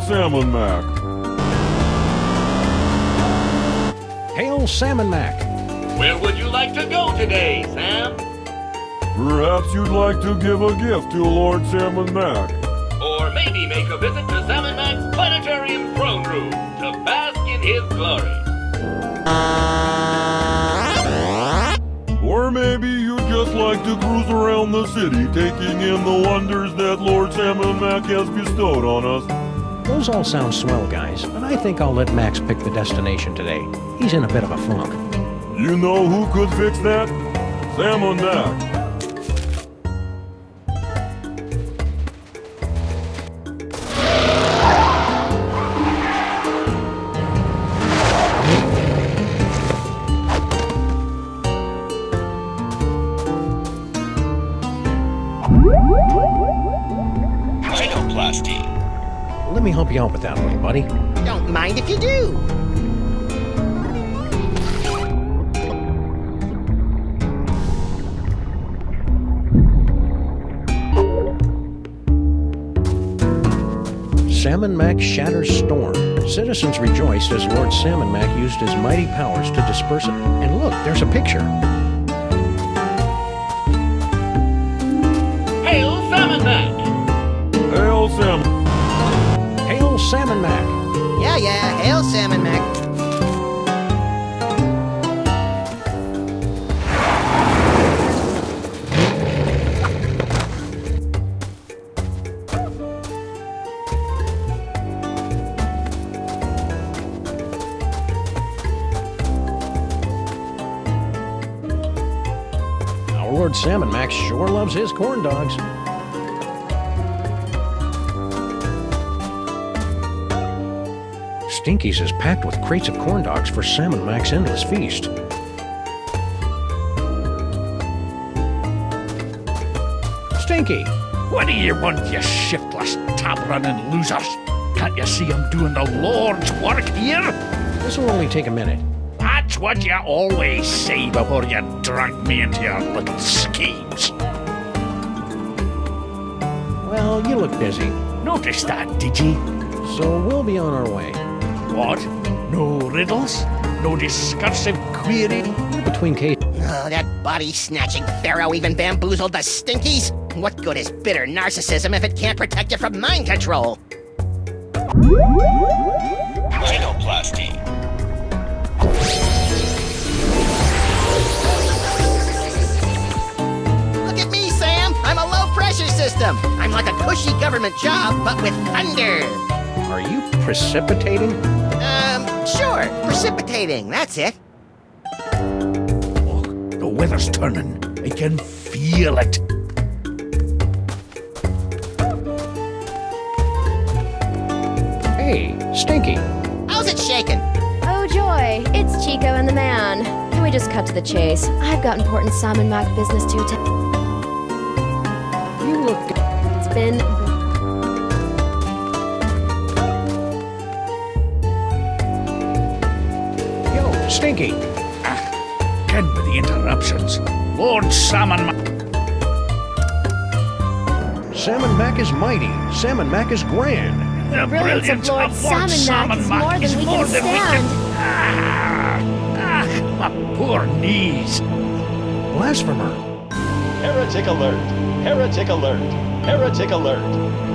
Salmon Mac. Hail Salmon Mac. Where would you like to go today, Sam? Perhaps you'd like to give a gift to Lord Salmon Mac. Or maybe make a visit to Salmon Mac's planetarium throne room to bask in his glory. Or maybe you'd just like to cruise around the city, taking in the wonders that Lord Salmon Mac has bestowed on us. Those all sound swell, guys, but I think I'll let Max pick the destination today. He's in a bit of a funk. You know who could fix that? Salmon Mac. Rhinoplasty. Let me help you out with that, little buddy. Don't mind if you do. Salmon Mac shatters storm. Citizens rejoiced as Lord Salmon Mac used his mighty powers to disperse it. And look, there's a picture. Hail Salmon Mac! Hail Salmon. Hail Salmon Mac. Yeah, hail Salmon Mac. Our Lord Salmon Mac sure loves his corn dogs. Stinky's is packed with crates of corn dogs for Salmon Mac's endless feast. Stinky! What do you want, you shiftless, tab-running losers? Can't you see I'm doing the Lord's work here? This will only take a minute. That's what you always say before you drag me into your little schemes. Well, you look busy. Noticed that, did you? So we'll be on our way. What? No riddles? No discursive query? Between cases. Oh, that body-snatching pharaoh even bamboozled the Stinkies? What good is bitter narcissism if it can't protect you from mind control? Rhinoplasty. Look at me, Sam! I'm a low-pressure system! I'm like a cushy government job, but with thunder! Are you precipitating? Sure. Precipitating, that's it. Oh, the weather's turning. I can feel it. Hey, Stinky. How's it shaking? Oh joy, it's Chico and the man. Can we just cut to the chase? I've got important Salmon Mac business to attend. You look... It's been... Stinky! Again with the interruptions. Lord Salmon Mac. Salmon Mac is mighty. Salmon Mac is grand. The brilliance of Lord Salmon Mac is more than we can stand. My poor knees. Blasphemer. Heretic alert! Heretic alert! Heretic alert!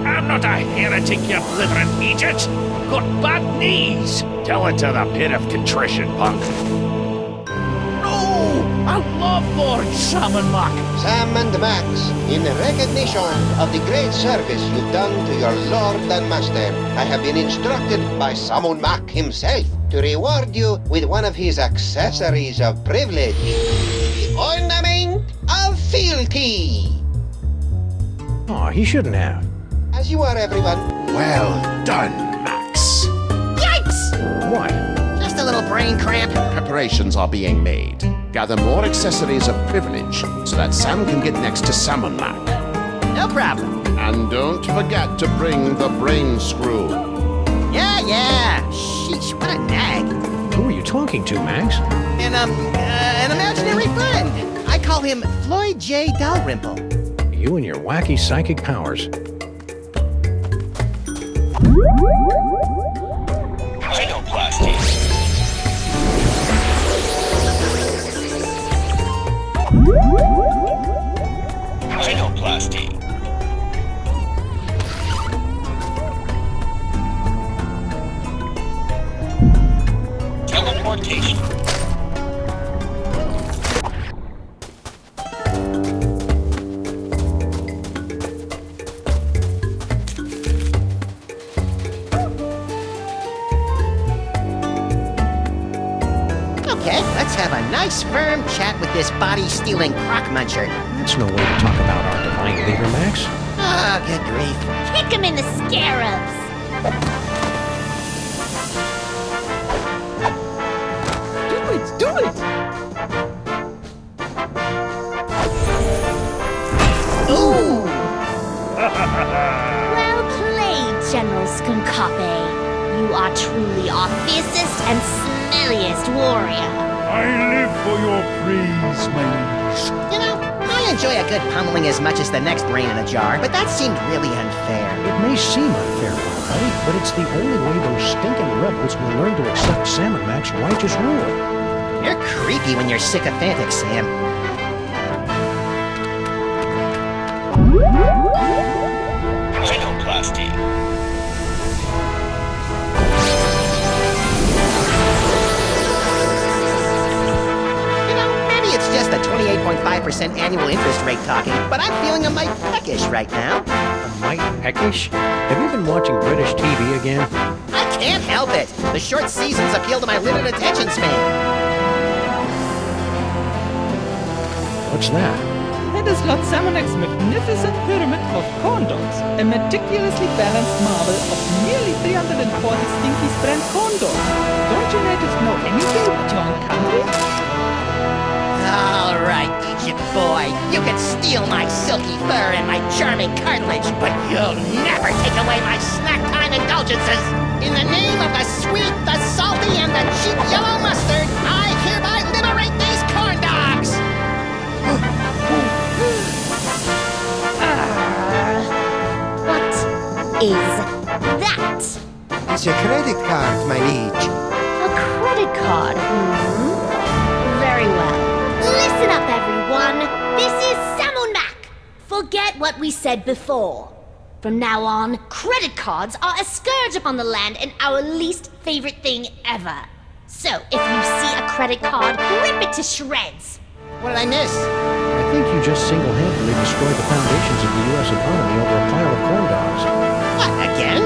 I'm not a heretic, you blithering Egypt. Got bad knees. Tell it to the pit of contrition, punk. No! I love Lord Salmon Mac. Sam and Max, in recognition of the great service you've done to your lord and master, I have been instructed by Salmon Mac himself to reward you with one of his accessories of privilege. The ornament of fealty. Aw, he shouldn't have. As you are, everyone. Well done, Max. Yikes! What? Just a little brain cramp. Preparations are being made. Gather more accessories of privilege so that Sam can get next to Salmon Mac. No problem. And don't forget to bring the brain screw. Yeah. Sheesh, what a nag. Who are you talking to, Max? An imaginary friend. I call him Floyd J. Dalrymple. You and your wacky psychic powers. Rhinoplasty. Rhinoplasty. Teleportation. Okay, let's have a nice firm chat with this body-stealing crock muncher. That's no way to talk about our divine leader, Max. Ah, good grief. Kick him in the scarabs. Do it! Ooh! Well played, General Skunkape. You are truly our fiercest and smelliest warrior. I live for your praise, my liege. You know, I enjoy a good pummeling as much as the next brain in a jar, but that seemed really unfair. It may seem unfair, buddy, but it's the only way those stinking rebels will learn to accept Salmon Mac's righteous rule. You're creepy when you're sycophantic, Sam. Rhinoplasty. You know, maybe it's just the 28.5% annual interest rate talking, but I'm feeling a mite peckish right now. A mite peckish? Have you been watching British TV again? I can't help it. The short seasons appeal to my limited attention span. What's that? That is Lord Samonak's magnificent pyramid of corn dogs, a meticulously balanced marble of nearly 340 stinky brand corn dogs. Don't you natives know anything about your own country? All right, Egypt boy, you can steal my silky fur and my charming cartilage, but you'll never take away my snack time indulgences. In the name of the sweet, the salty, and the cheap yellow mustard, I hereby liberate these corn dogs! What is that? It's a credit card, my liege. A credit card, Very well. Listen up, everyone. This is Salmon Mac. Forget what we said before. From now on, credit cards are a scourge upon the land and our least favorite thing ever. So, if you see a credit card, rip it to shreds. What did I miss? I think you just single-handedly destroyed the foundations of the U.S. economy over a pile of corn dogs. What, again?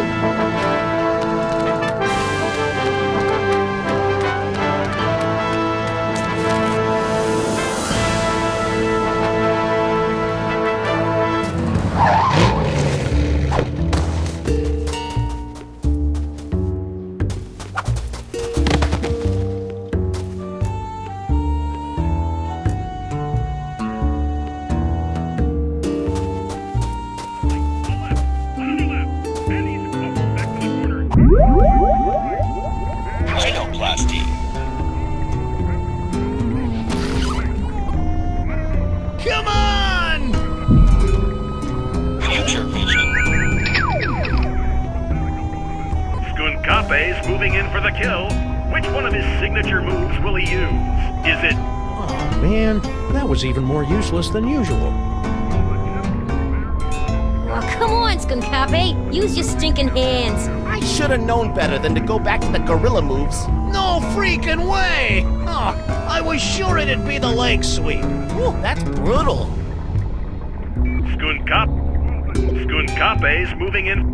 Rhinoplasty. Come on! Future vision. Skunkape's moving in for the kill. Which one of his signature moves will he use? Is it... Oh, man, that was even more useless than usual. Oh, come on, Skunkape. Use your stinking hands. I should have known better than to go back to the gorilla moves. No freaking way! Oh, I was sure it'd be the leg sweep. Ooh, that's brutal. Skunkape's moving in...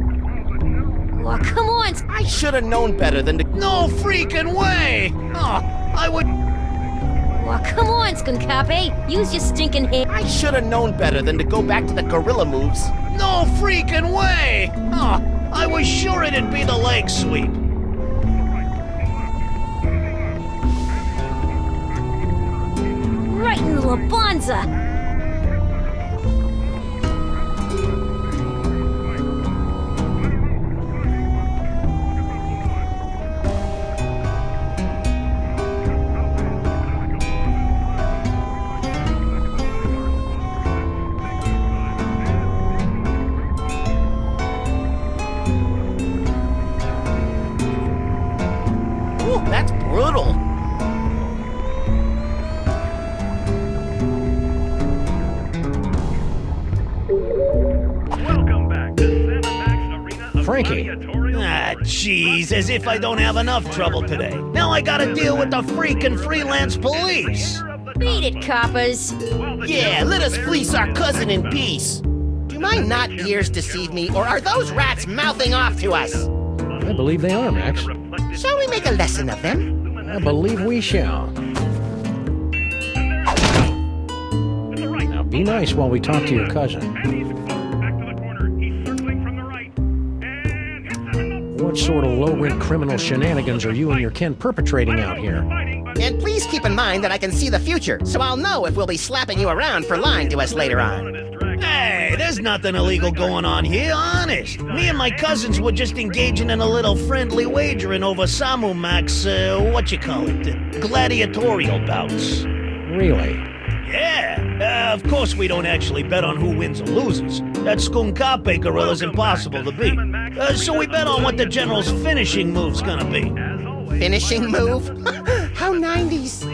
Oh, come on. I should have known better than to... No freaking way! Oh, I would... Oh, come on, Skunkape. Use your stinking hands. I should have known better than to go back to the gorilla moves. No freaking way! Oh, I was sure it'd be the leg sweep. Right in the Labanza. Frankie. Ah, jeez, as if I don't have enough trouble today. Now I gotta deal with the freaking freelance police. Beat it, coppers. Yeah, let us fleece our cousin in peace. Do my not ears deceive me, or are those rats mouthing off to us? I believe they are, Max. Shall we make a lesson of them? I believe we shall. Now be nice while we talk to your cousin. What sort of low-rent criminal shenanigans are you and your kin perpetrating out here? And please keep in mind that I can see the future, so I'll know if we'll be slapping you around for lying to us later on. Hey, there's nothing illegal going on here, honest. Me and my cousins were just engaging in a little friendly wagering over Samu Mac's, gladiatorial bouts. Really? Yeah, of course we don't actually bet on who wins or loses. That Skunkape gorilla's impossible to beat. So we bet on what the general's finishing move's gonna be. Finishing move? How 90s?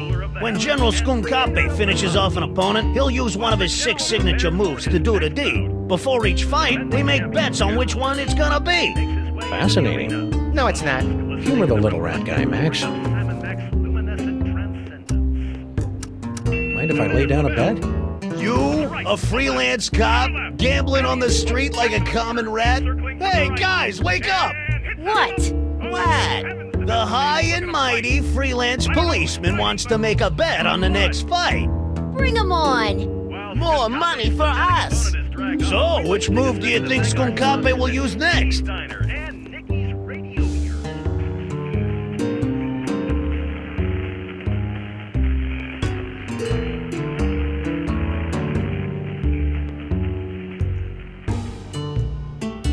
When General Skunkape finishes off an opponent, he'll use one of his 6 signature moves to do the deed. Before each fight, we make bets on which one it's gonna be. Fascinating. No, it's not. Humor the little rat guy, Max. Mind if I lay down a bet? You, a freelance cop, gambling on the street like a common rat? Hey, guys, wake up! What? What? The high and mighty freelance policeman wants to make a bet on the next fight. Bring 'em on! More money for us! So, which move do you think Skunkape will use next?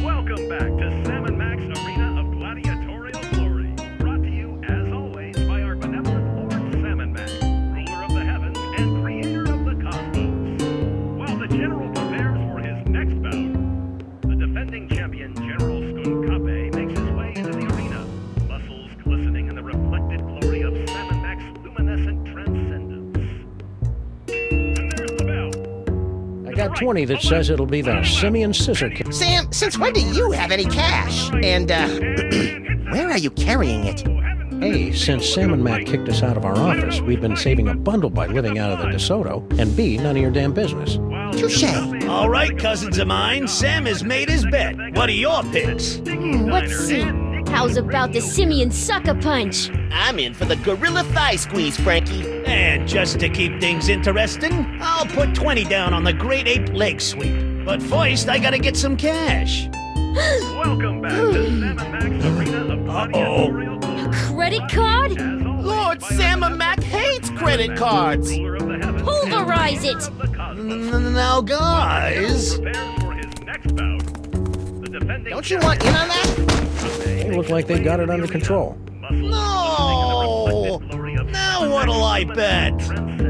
Welcome back to Sam and Max Arena of Gladiatorial Glory. Brought to you, as always, by our benevolent Lord Sam and Max, ruler of the heavens and creator of the cosmos. While the general prepares for his next bout, the defending champion, General Skunkape, makes his way into the arena, muscles glistening in the reflected glory of Sam and Max's luminescent transcendence. And there's the bell. I got 20 that says it'll be the Simeon Scissor Kick. Sam, since when do you have any cash? And, where are you carrying it? A, since Sam and Mac kicked us out of our office, we've been saving a bundle by living out of the DeSoto, and B, none of your damn business. Touche. All right, cousins of mine, Sam has made his bet. What are your picks? Let's see. How's about the Simeon Sucker Punch? I'm in for the Gorilla Thigh Squeeze, Frankie. And just to keep things interesting, I'll put 20 down on the Great Ape Leg Sweep. But first, I gotta get some cash. Welcome back to Sam and Max Arena of Gladiatorial Glory. Credit card? Lord Sam and Mac hates credit cards. Pulverize it! Now, guys. Don't you want in on that? They look like they got it under control. No! Now what'll I bet?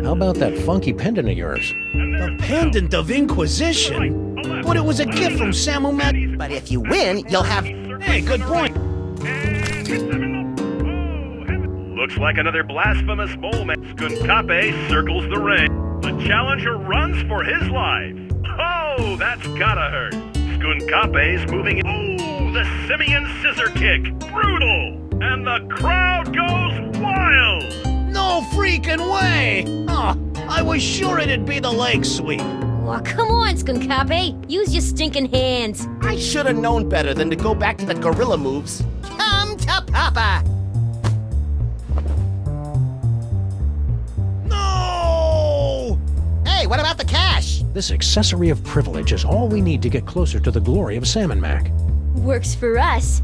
How about that funky pendant of yours? The Pendant of Inquisition? But it was a gift from Samu Mac. But if you win, you'll have... Hey, good point. Looks like another blasphemous mole man. Skunkape circles the ring. The challenger runs for his life. Oh, that's gotta hurt. Skunkape's moving in. Oh, the Simeon Scissor Kick. Brutal. And the crowd goes wild. No freaking way! Oh, I was sure it'd be the leg sweep. Oh, come on, Skunkape. Use your stinking hands. I should have known better than to go back to the gorilla moves. Come to Papa! No! Hey, what about the cash? This accessory of privilege is all we need to get closer to the glory of Sam and Mac. Works for us.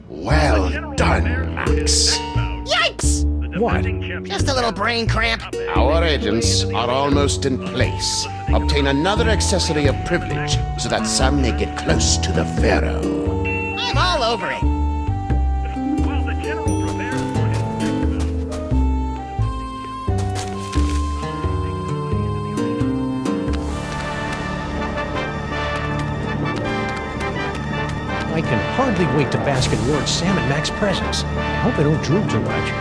Well done, Max. Yikes! What? Just a little brain cramp. Our agents are almost in place. Obtain another accessory of privilege so that Sam may get close to the Pharaoh. I'm all over it. While the general prepares for his next I can hardly wait to bask in Lord Sam and Mac's presence. I hope I don't drool too much.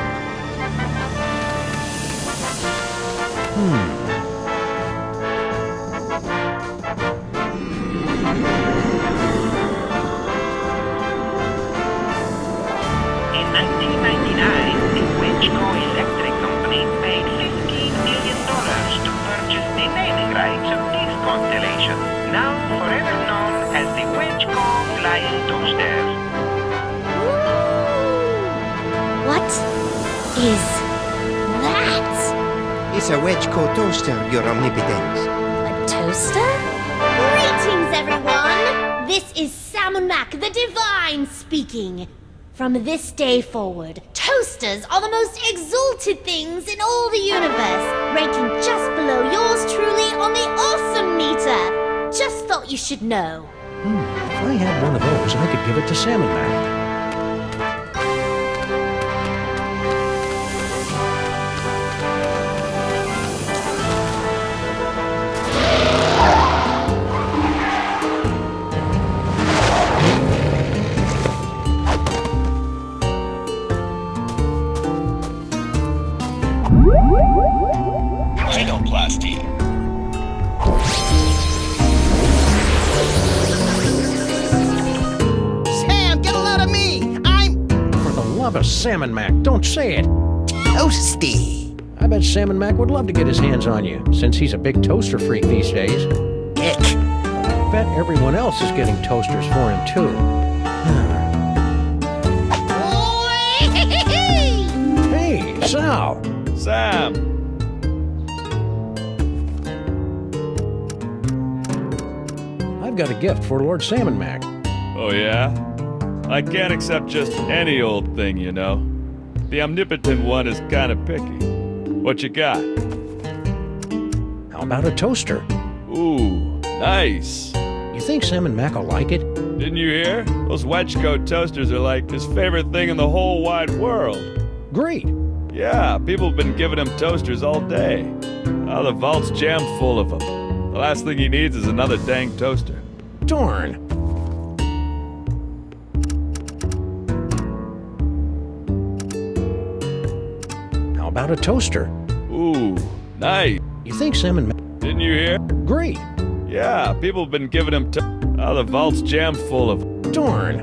is that? It's a Wedgeco toaster, Your Omnipotence. A toaster? Greetings, everyone! This is Salmon Mac, the Divine, speaking. From this day forward, toasters are the most exalted things in all the universe, ranking just below yours truly on the awesome meter. Just thought you should know. If I had one of those, I could give it to Salmon Mac. Rhinoplasty. Sam, get a load of me! I'm For the love of Salmon Mac, don't say it. toasty. I bet Salmon Mac would love to get his hands on you, since he's a big toaster freak these days. Ick. I bet everyone else is getting toasters for him, too. Hey, Sal! Sam! I've got a gift for Lord Salmon Mac. Oh, yeah? I can't accept just any old thing, you know. The omnipotent one is kind of picky. What you got? How about a toaster? Ooh, nice. You think Salmon Mac will like it? Didn't you hear? Those Wedgeco toasters are like his favorite thing in the whole wide world. Great. Yeah, people have been giving him toasters all day. Oh, the vault's jammed full of them. The last thing he needs is another dang toaster. Darn. How about a toaster? Ooh, nice. You think Salmon Mac... Didn't you hear? Great. Yeah, people have been giving him oh, the vault's jammed full of them. Darn.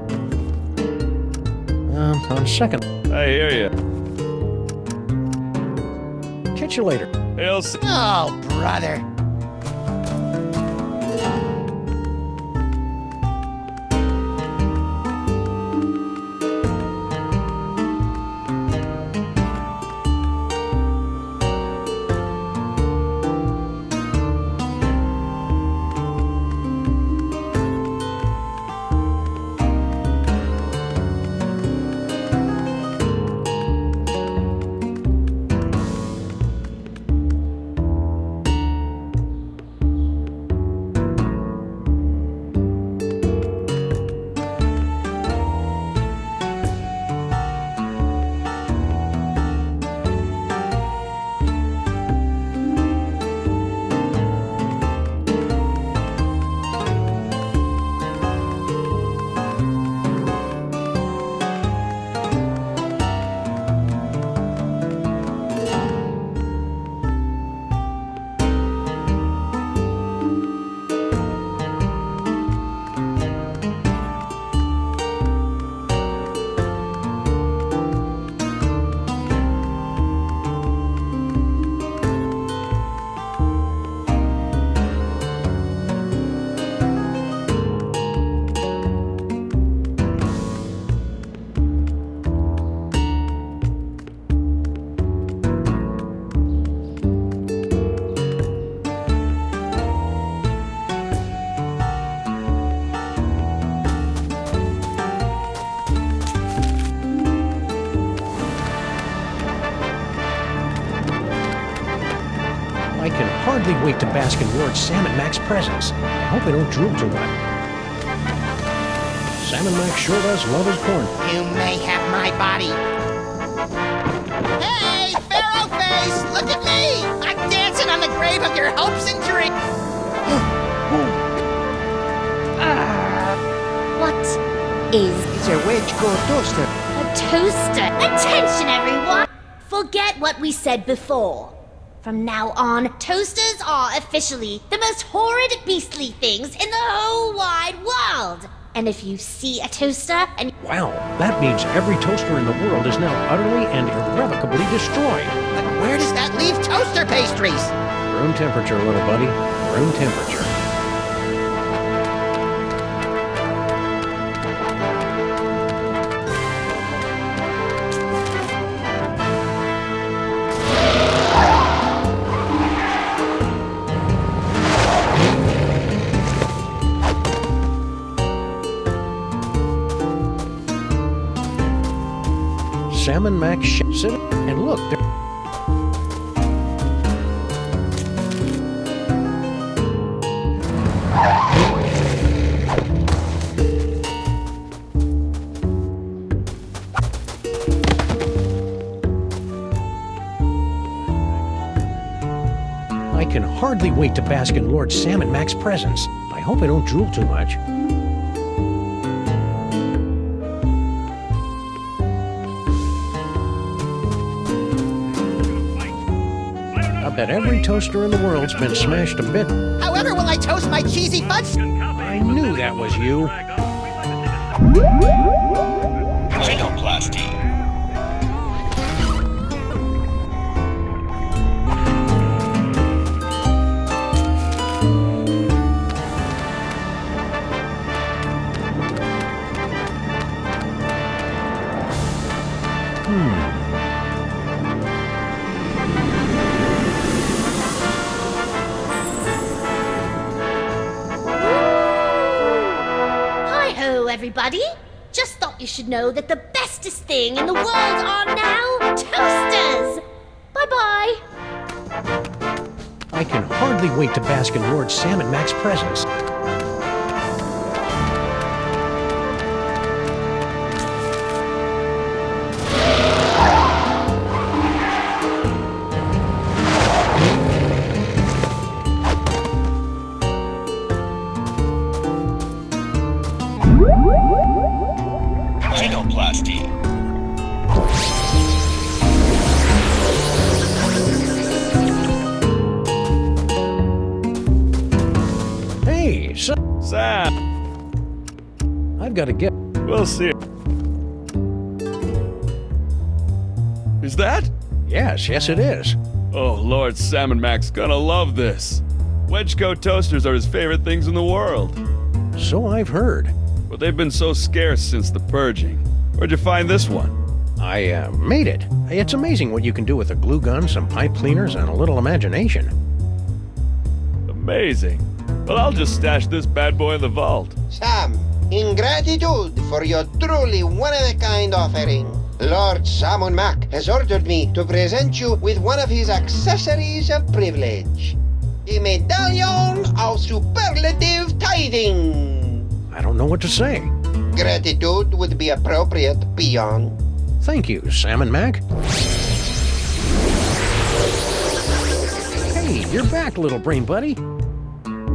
On second. I hear you. Catch you later. He'll see. Oh, brother. I can hardly wait to bask in Lord Salmon Mac's presence. I hope I don't drool too much. Salmon Mac sure does love his corn. You may have my body. Hey, Pharaoh Face, look at me! I'm dancing on the grave of your hopes and dreams. What is It's a Wedgeco toaster. a toaster? Attention, everyone! Forget what we said before. From now on, toasters are officially the most horrid, beastly things in the whole wide world. And if you see a toaster and... Wow, that means every toaster in the world is now utterly and irrevocably destroyed. But where does that leave toaster pastries? Room temperature, little buddy. Room temperature. Max sit and look. I can hardly wait to bask in Lord Sam and Mac's presence. I hope I don't drool too much. I bet every toaster in the world's been smashed a bit. However will I toast my cheesy fudge? I knew that was you. Xenoplasty. Hi-ho, everybody. Just thought you should know that the bestest thing in the world are now toasters. Bye-bye. I can hardly wait to bask in Lord Sam and Mac's presence. Xenoplasty. Hey, Sam! I've got to get... We'll see. Is that? Yes, it is. Oh, Lord Sam and Mac's gonna love this. Wedgecoat toasters are his favorite things in the world. So I've heard. But they've been so scarce since the purging. Where'd you find this one? I made it. It's amazing what you can do with a glue gun, some pipe cleaners, and a little imagination. Amazing. Well, I'll just stash this bad boy in the vault. Sam, in gratitude for your truly one-of-a-kind offering, Lord Samon Mac has ordered me to present you with one of his accessories of privilege. A medallion of superlative tithing. I don't know what to say. Gratitude would be appropriate, peon. Thank you, Sam and Mac. Hey, you're back, little brain buddy.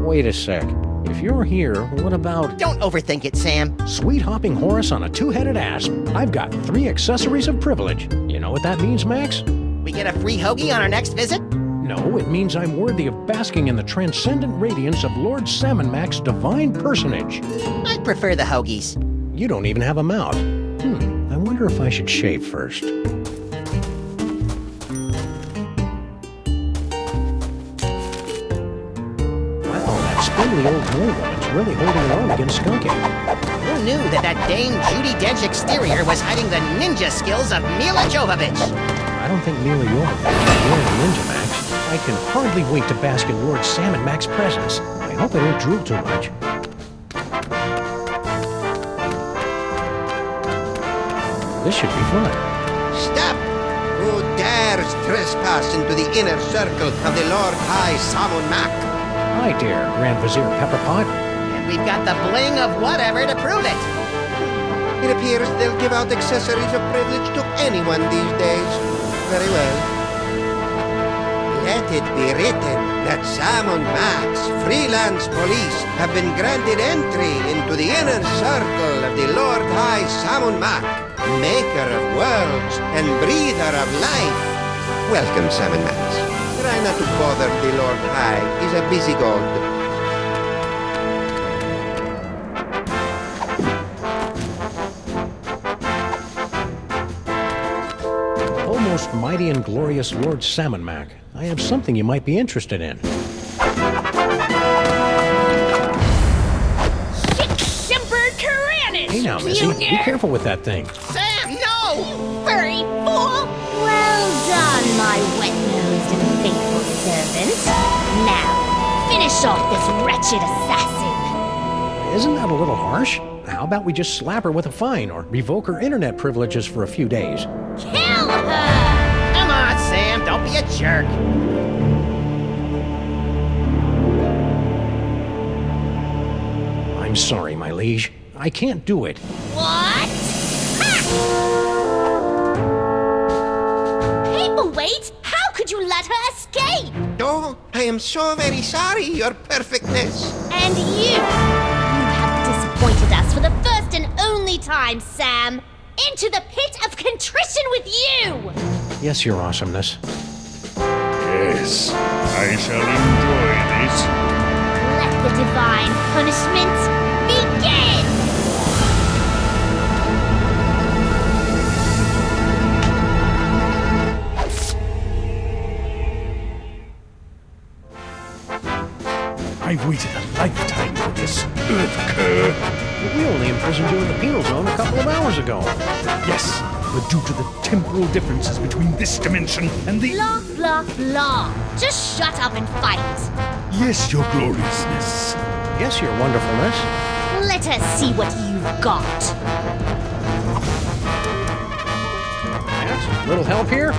Wait a sec. If you're here, what about... Don't overthink it, Sam. Sweet hopping Horus on a two-headed asp. I've got 3 accessories of privilege. You know what that means, Max? We get a free hoagie on our next visit? No, it means I'm worthy of basking in the transcendent radiance of Lord Sam and Mac's divine personage. I prefer the hoagies. You don't even have a mouth. I wonder if I should shave first. Spindly old mole woman's really holding her own against Skunky. Who knew that Dame Judi Dench exterior was hiding the ninja skills of Mila Jovovich? I don't think Mila Jovovich is really a ninja, Max. I can hardly wait to bask in Lord Sam and Mac's presence. I hope I don't drool too much. This should be fun. Stop! Who dares trespass into the inner circle of the Lord High Samon Mac? I dare, Grand Vizier Pepperpot. And we've got the bling of whatever to prove it. It appears they'll give out accessories of privilege to anyone these days. Very well. Let it be written that Samon Mac's freelance police have been granted entry into the inner circle of the Lord High Samon Mac, maker of worlds and breather of life. Welcome, Samon Max. Try not to bother the Lord High. He's a busy god. Almost mighty and glorious Lord Samon Mac. I have something you might be interested in. Hey now, Missy, be careful with that thing. Sam, no! Furry fool! Well done, my wet-nosed and faithful servant. Now, finish off this wretched assassin. Isn't that a little harsh? How about we just slap her with a fine or revoke her internet privileges for a few days? Kill kill her! Come on, Sam, don't be a jerk. I'm sorry, my liege. I can't do it. What? Paperweight? How could you let her escape? Oh, I am so very sorry, Your Perfectness. And you have disappointed us for the first and only time, Sam. Into the pit of contrition with you! Yes, Your Awesomeness. Yes, I shall enjoy this. Let the divine punishment begin! I've waited a lifetime for this, Earth cur. But we only imprisoned you in the penal zone a couple of hours ago. Yes, but due to the temporal differences between this dimension and the... Blah, blah, blah. Just shut up and fight. Yes, Your Gloriousness. Yes, Your Wonderfulness. Let us see what you've got. Matt, little help here?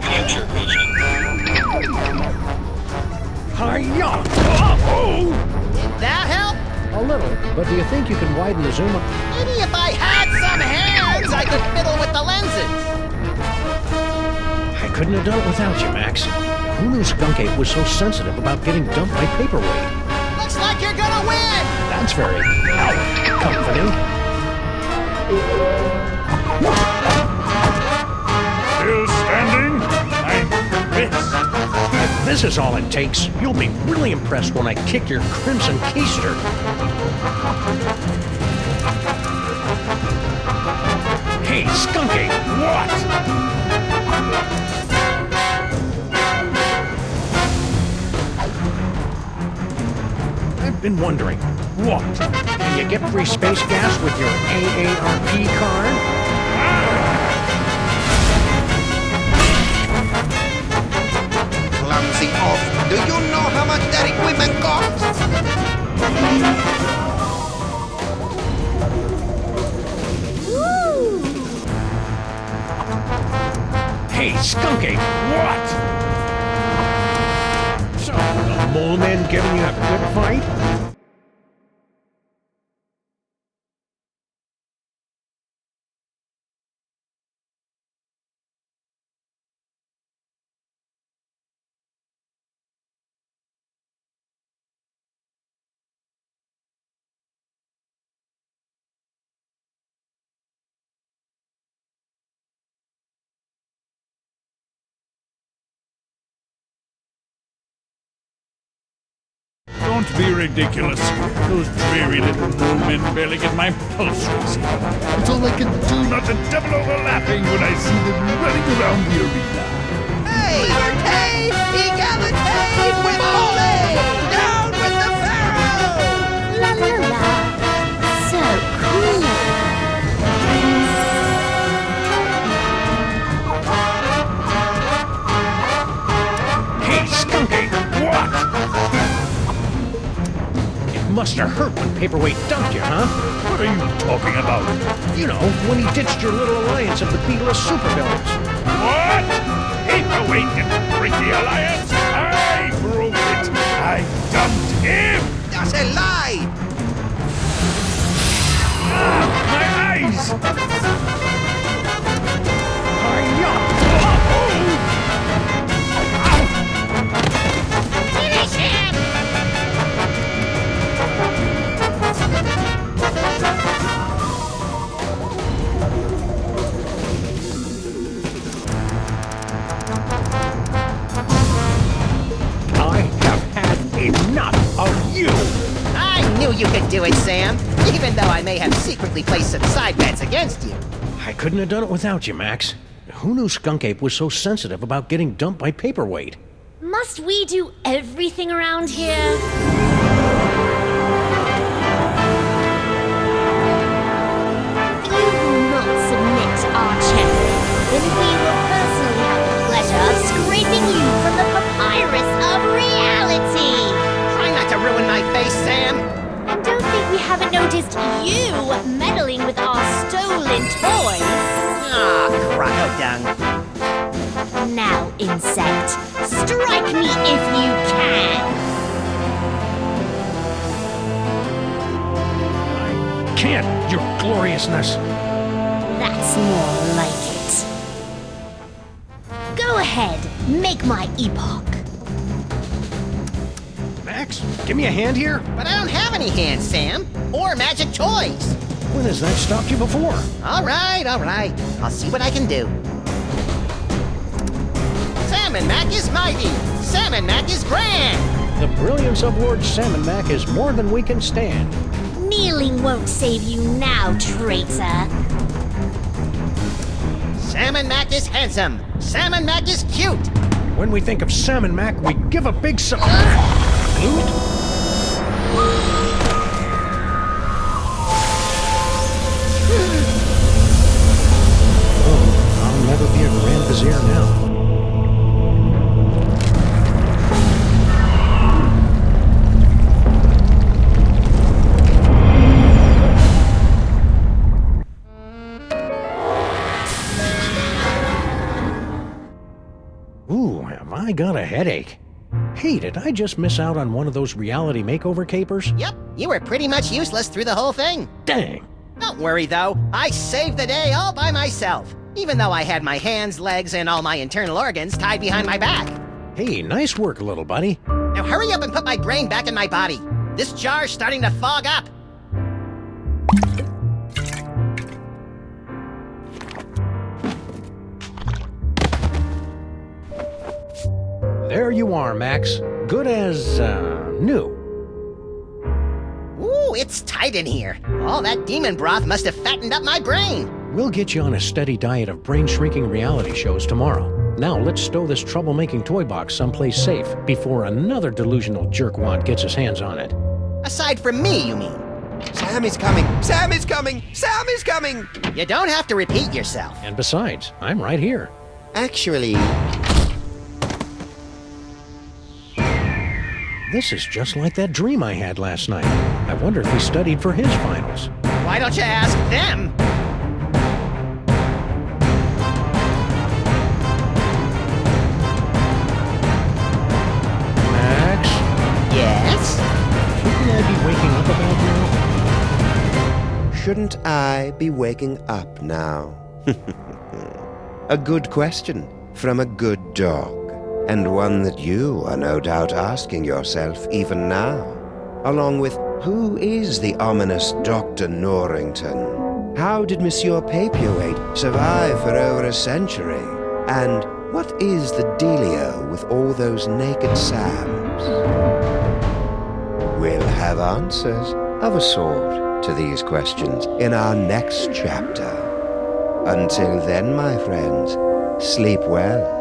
Future vision. Hi-ya! Did that help? A little, but do you think you can widen the zoom up? Maybe if I had some hands, I could fiddle with the lenses. I couldn't have done it without you, Max. Who knew Skunk Ape was so sensitive about getting dumped by Paperweight? Looks like you're gonna win! That's very comforting. Still standing? I'm pissed. If this is all it takes, you'll be really impressed when I kick your crimson keister. Hey, Skunk Ape, what? I've been wondering, what? Can you get free space gas with your AARP card? Clumsy off. Do you know how much that equipment costs? Hey, Skunk Ape, what? So, the mole man giving you a good fight? Don't be ridiculous. Those dreary little men barely get my pulse racing. It's all I can do not to double over laughing when I see them running around the arena. Hey! Hey! Egalite with Ole! Down with the Pharaoh! La la la. So cool. Hey, Skunk Ape, what? Must have hurt when Paperweight dumped you, huh? What are you talking about? You know, when he ditched your little alliance of the B-list supervillains. What? Paperweight didn't break the alliance. I broke it. I dumped him. That's a lie! Ah, my eyes! Hi-ya! Finish him! I have had enough of you! I knew you could do it, Sam. Even though I may have secretly placed some side bets against you. I couldn't have done it without you, Max. Who knew Skunk Ape was so sensitive about getting dumped by Paperweight? Must we do everything around here? If you will not submit to our champion, then we will personally have the pleasure of scraping you from the papyrus of reality! Try not to ruin my face, Sam. And don't think we haven't noticed you meddling with our stolen toys. Ah, tongue. Now, insect, strike me if you can! Can't, your gloriousness. That's more like it. Go ahead, make my epoch. Max, give me a hand here. But I don't have any hands, Sam. Or magic toys. When has that stopped you before? All right. I'll see what I can do. Salmon Mac is mighty. Salmon Mac is grand. The brilliance of Lord Salmon Mac is more than we can stand. Kneeling won't save you now, traitor. Salmon Mac is handsome. Salmon Mac is cute. When we think of Salmon Mac, we give a big salute. Oh, I'll never be a Grand Vizier now. Ooh, have I got a headache. Hey, did I just miss out on one of those reality makeover capers? Yep, you were pretty much useless through the whole thing. Dang. Don't worry, though. I saved the day all by myself. Even though I had my hands, legs, and all my internal organs tied behind my back. Hey, nice work, little buddy. Now hurry up and put my brain back in my body. This jar's starting to fog up. There you are, Max. Good as, new. Ooh, it's tight in here. All that demon broth must have fattened up my brain. We'll get you on a steady diet of brain-shrinking reality shows tomorrow. Now let's stow this troublemaking toy box someplace safe before another delusional jerkwad gets his hands on it. Aside from me, you mean? Sam is coming! Sam is coming! Sam is coming! You don't have to repeat yourself. And besides, I'm right here. Actually... This is just like that dream I had last night. I wonder if he studied for his finals. Why don't you ask them? Max? Yes? Shouldn't I be waking up about now? Shouldn't I be waking up now? A good question from a good dog. And one that you are no doubt asking yourself even now, along with who is the ominous Dr. Norrington? How did Monsieur Papier-Weight survive for over a century? And what is the dealio with all those naked Sams? We'll have answers of a sort to these questions in our next chapter. Until then, my friends, sleep well.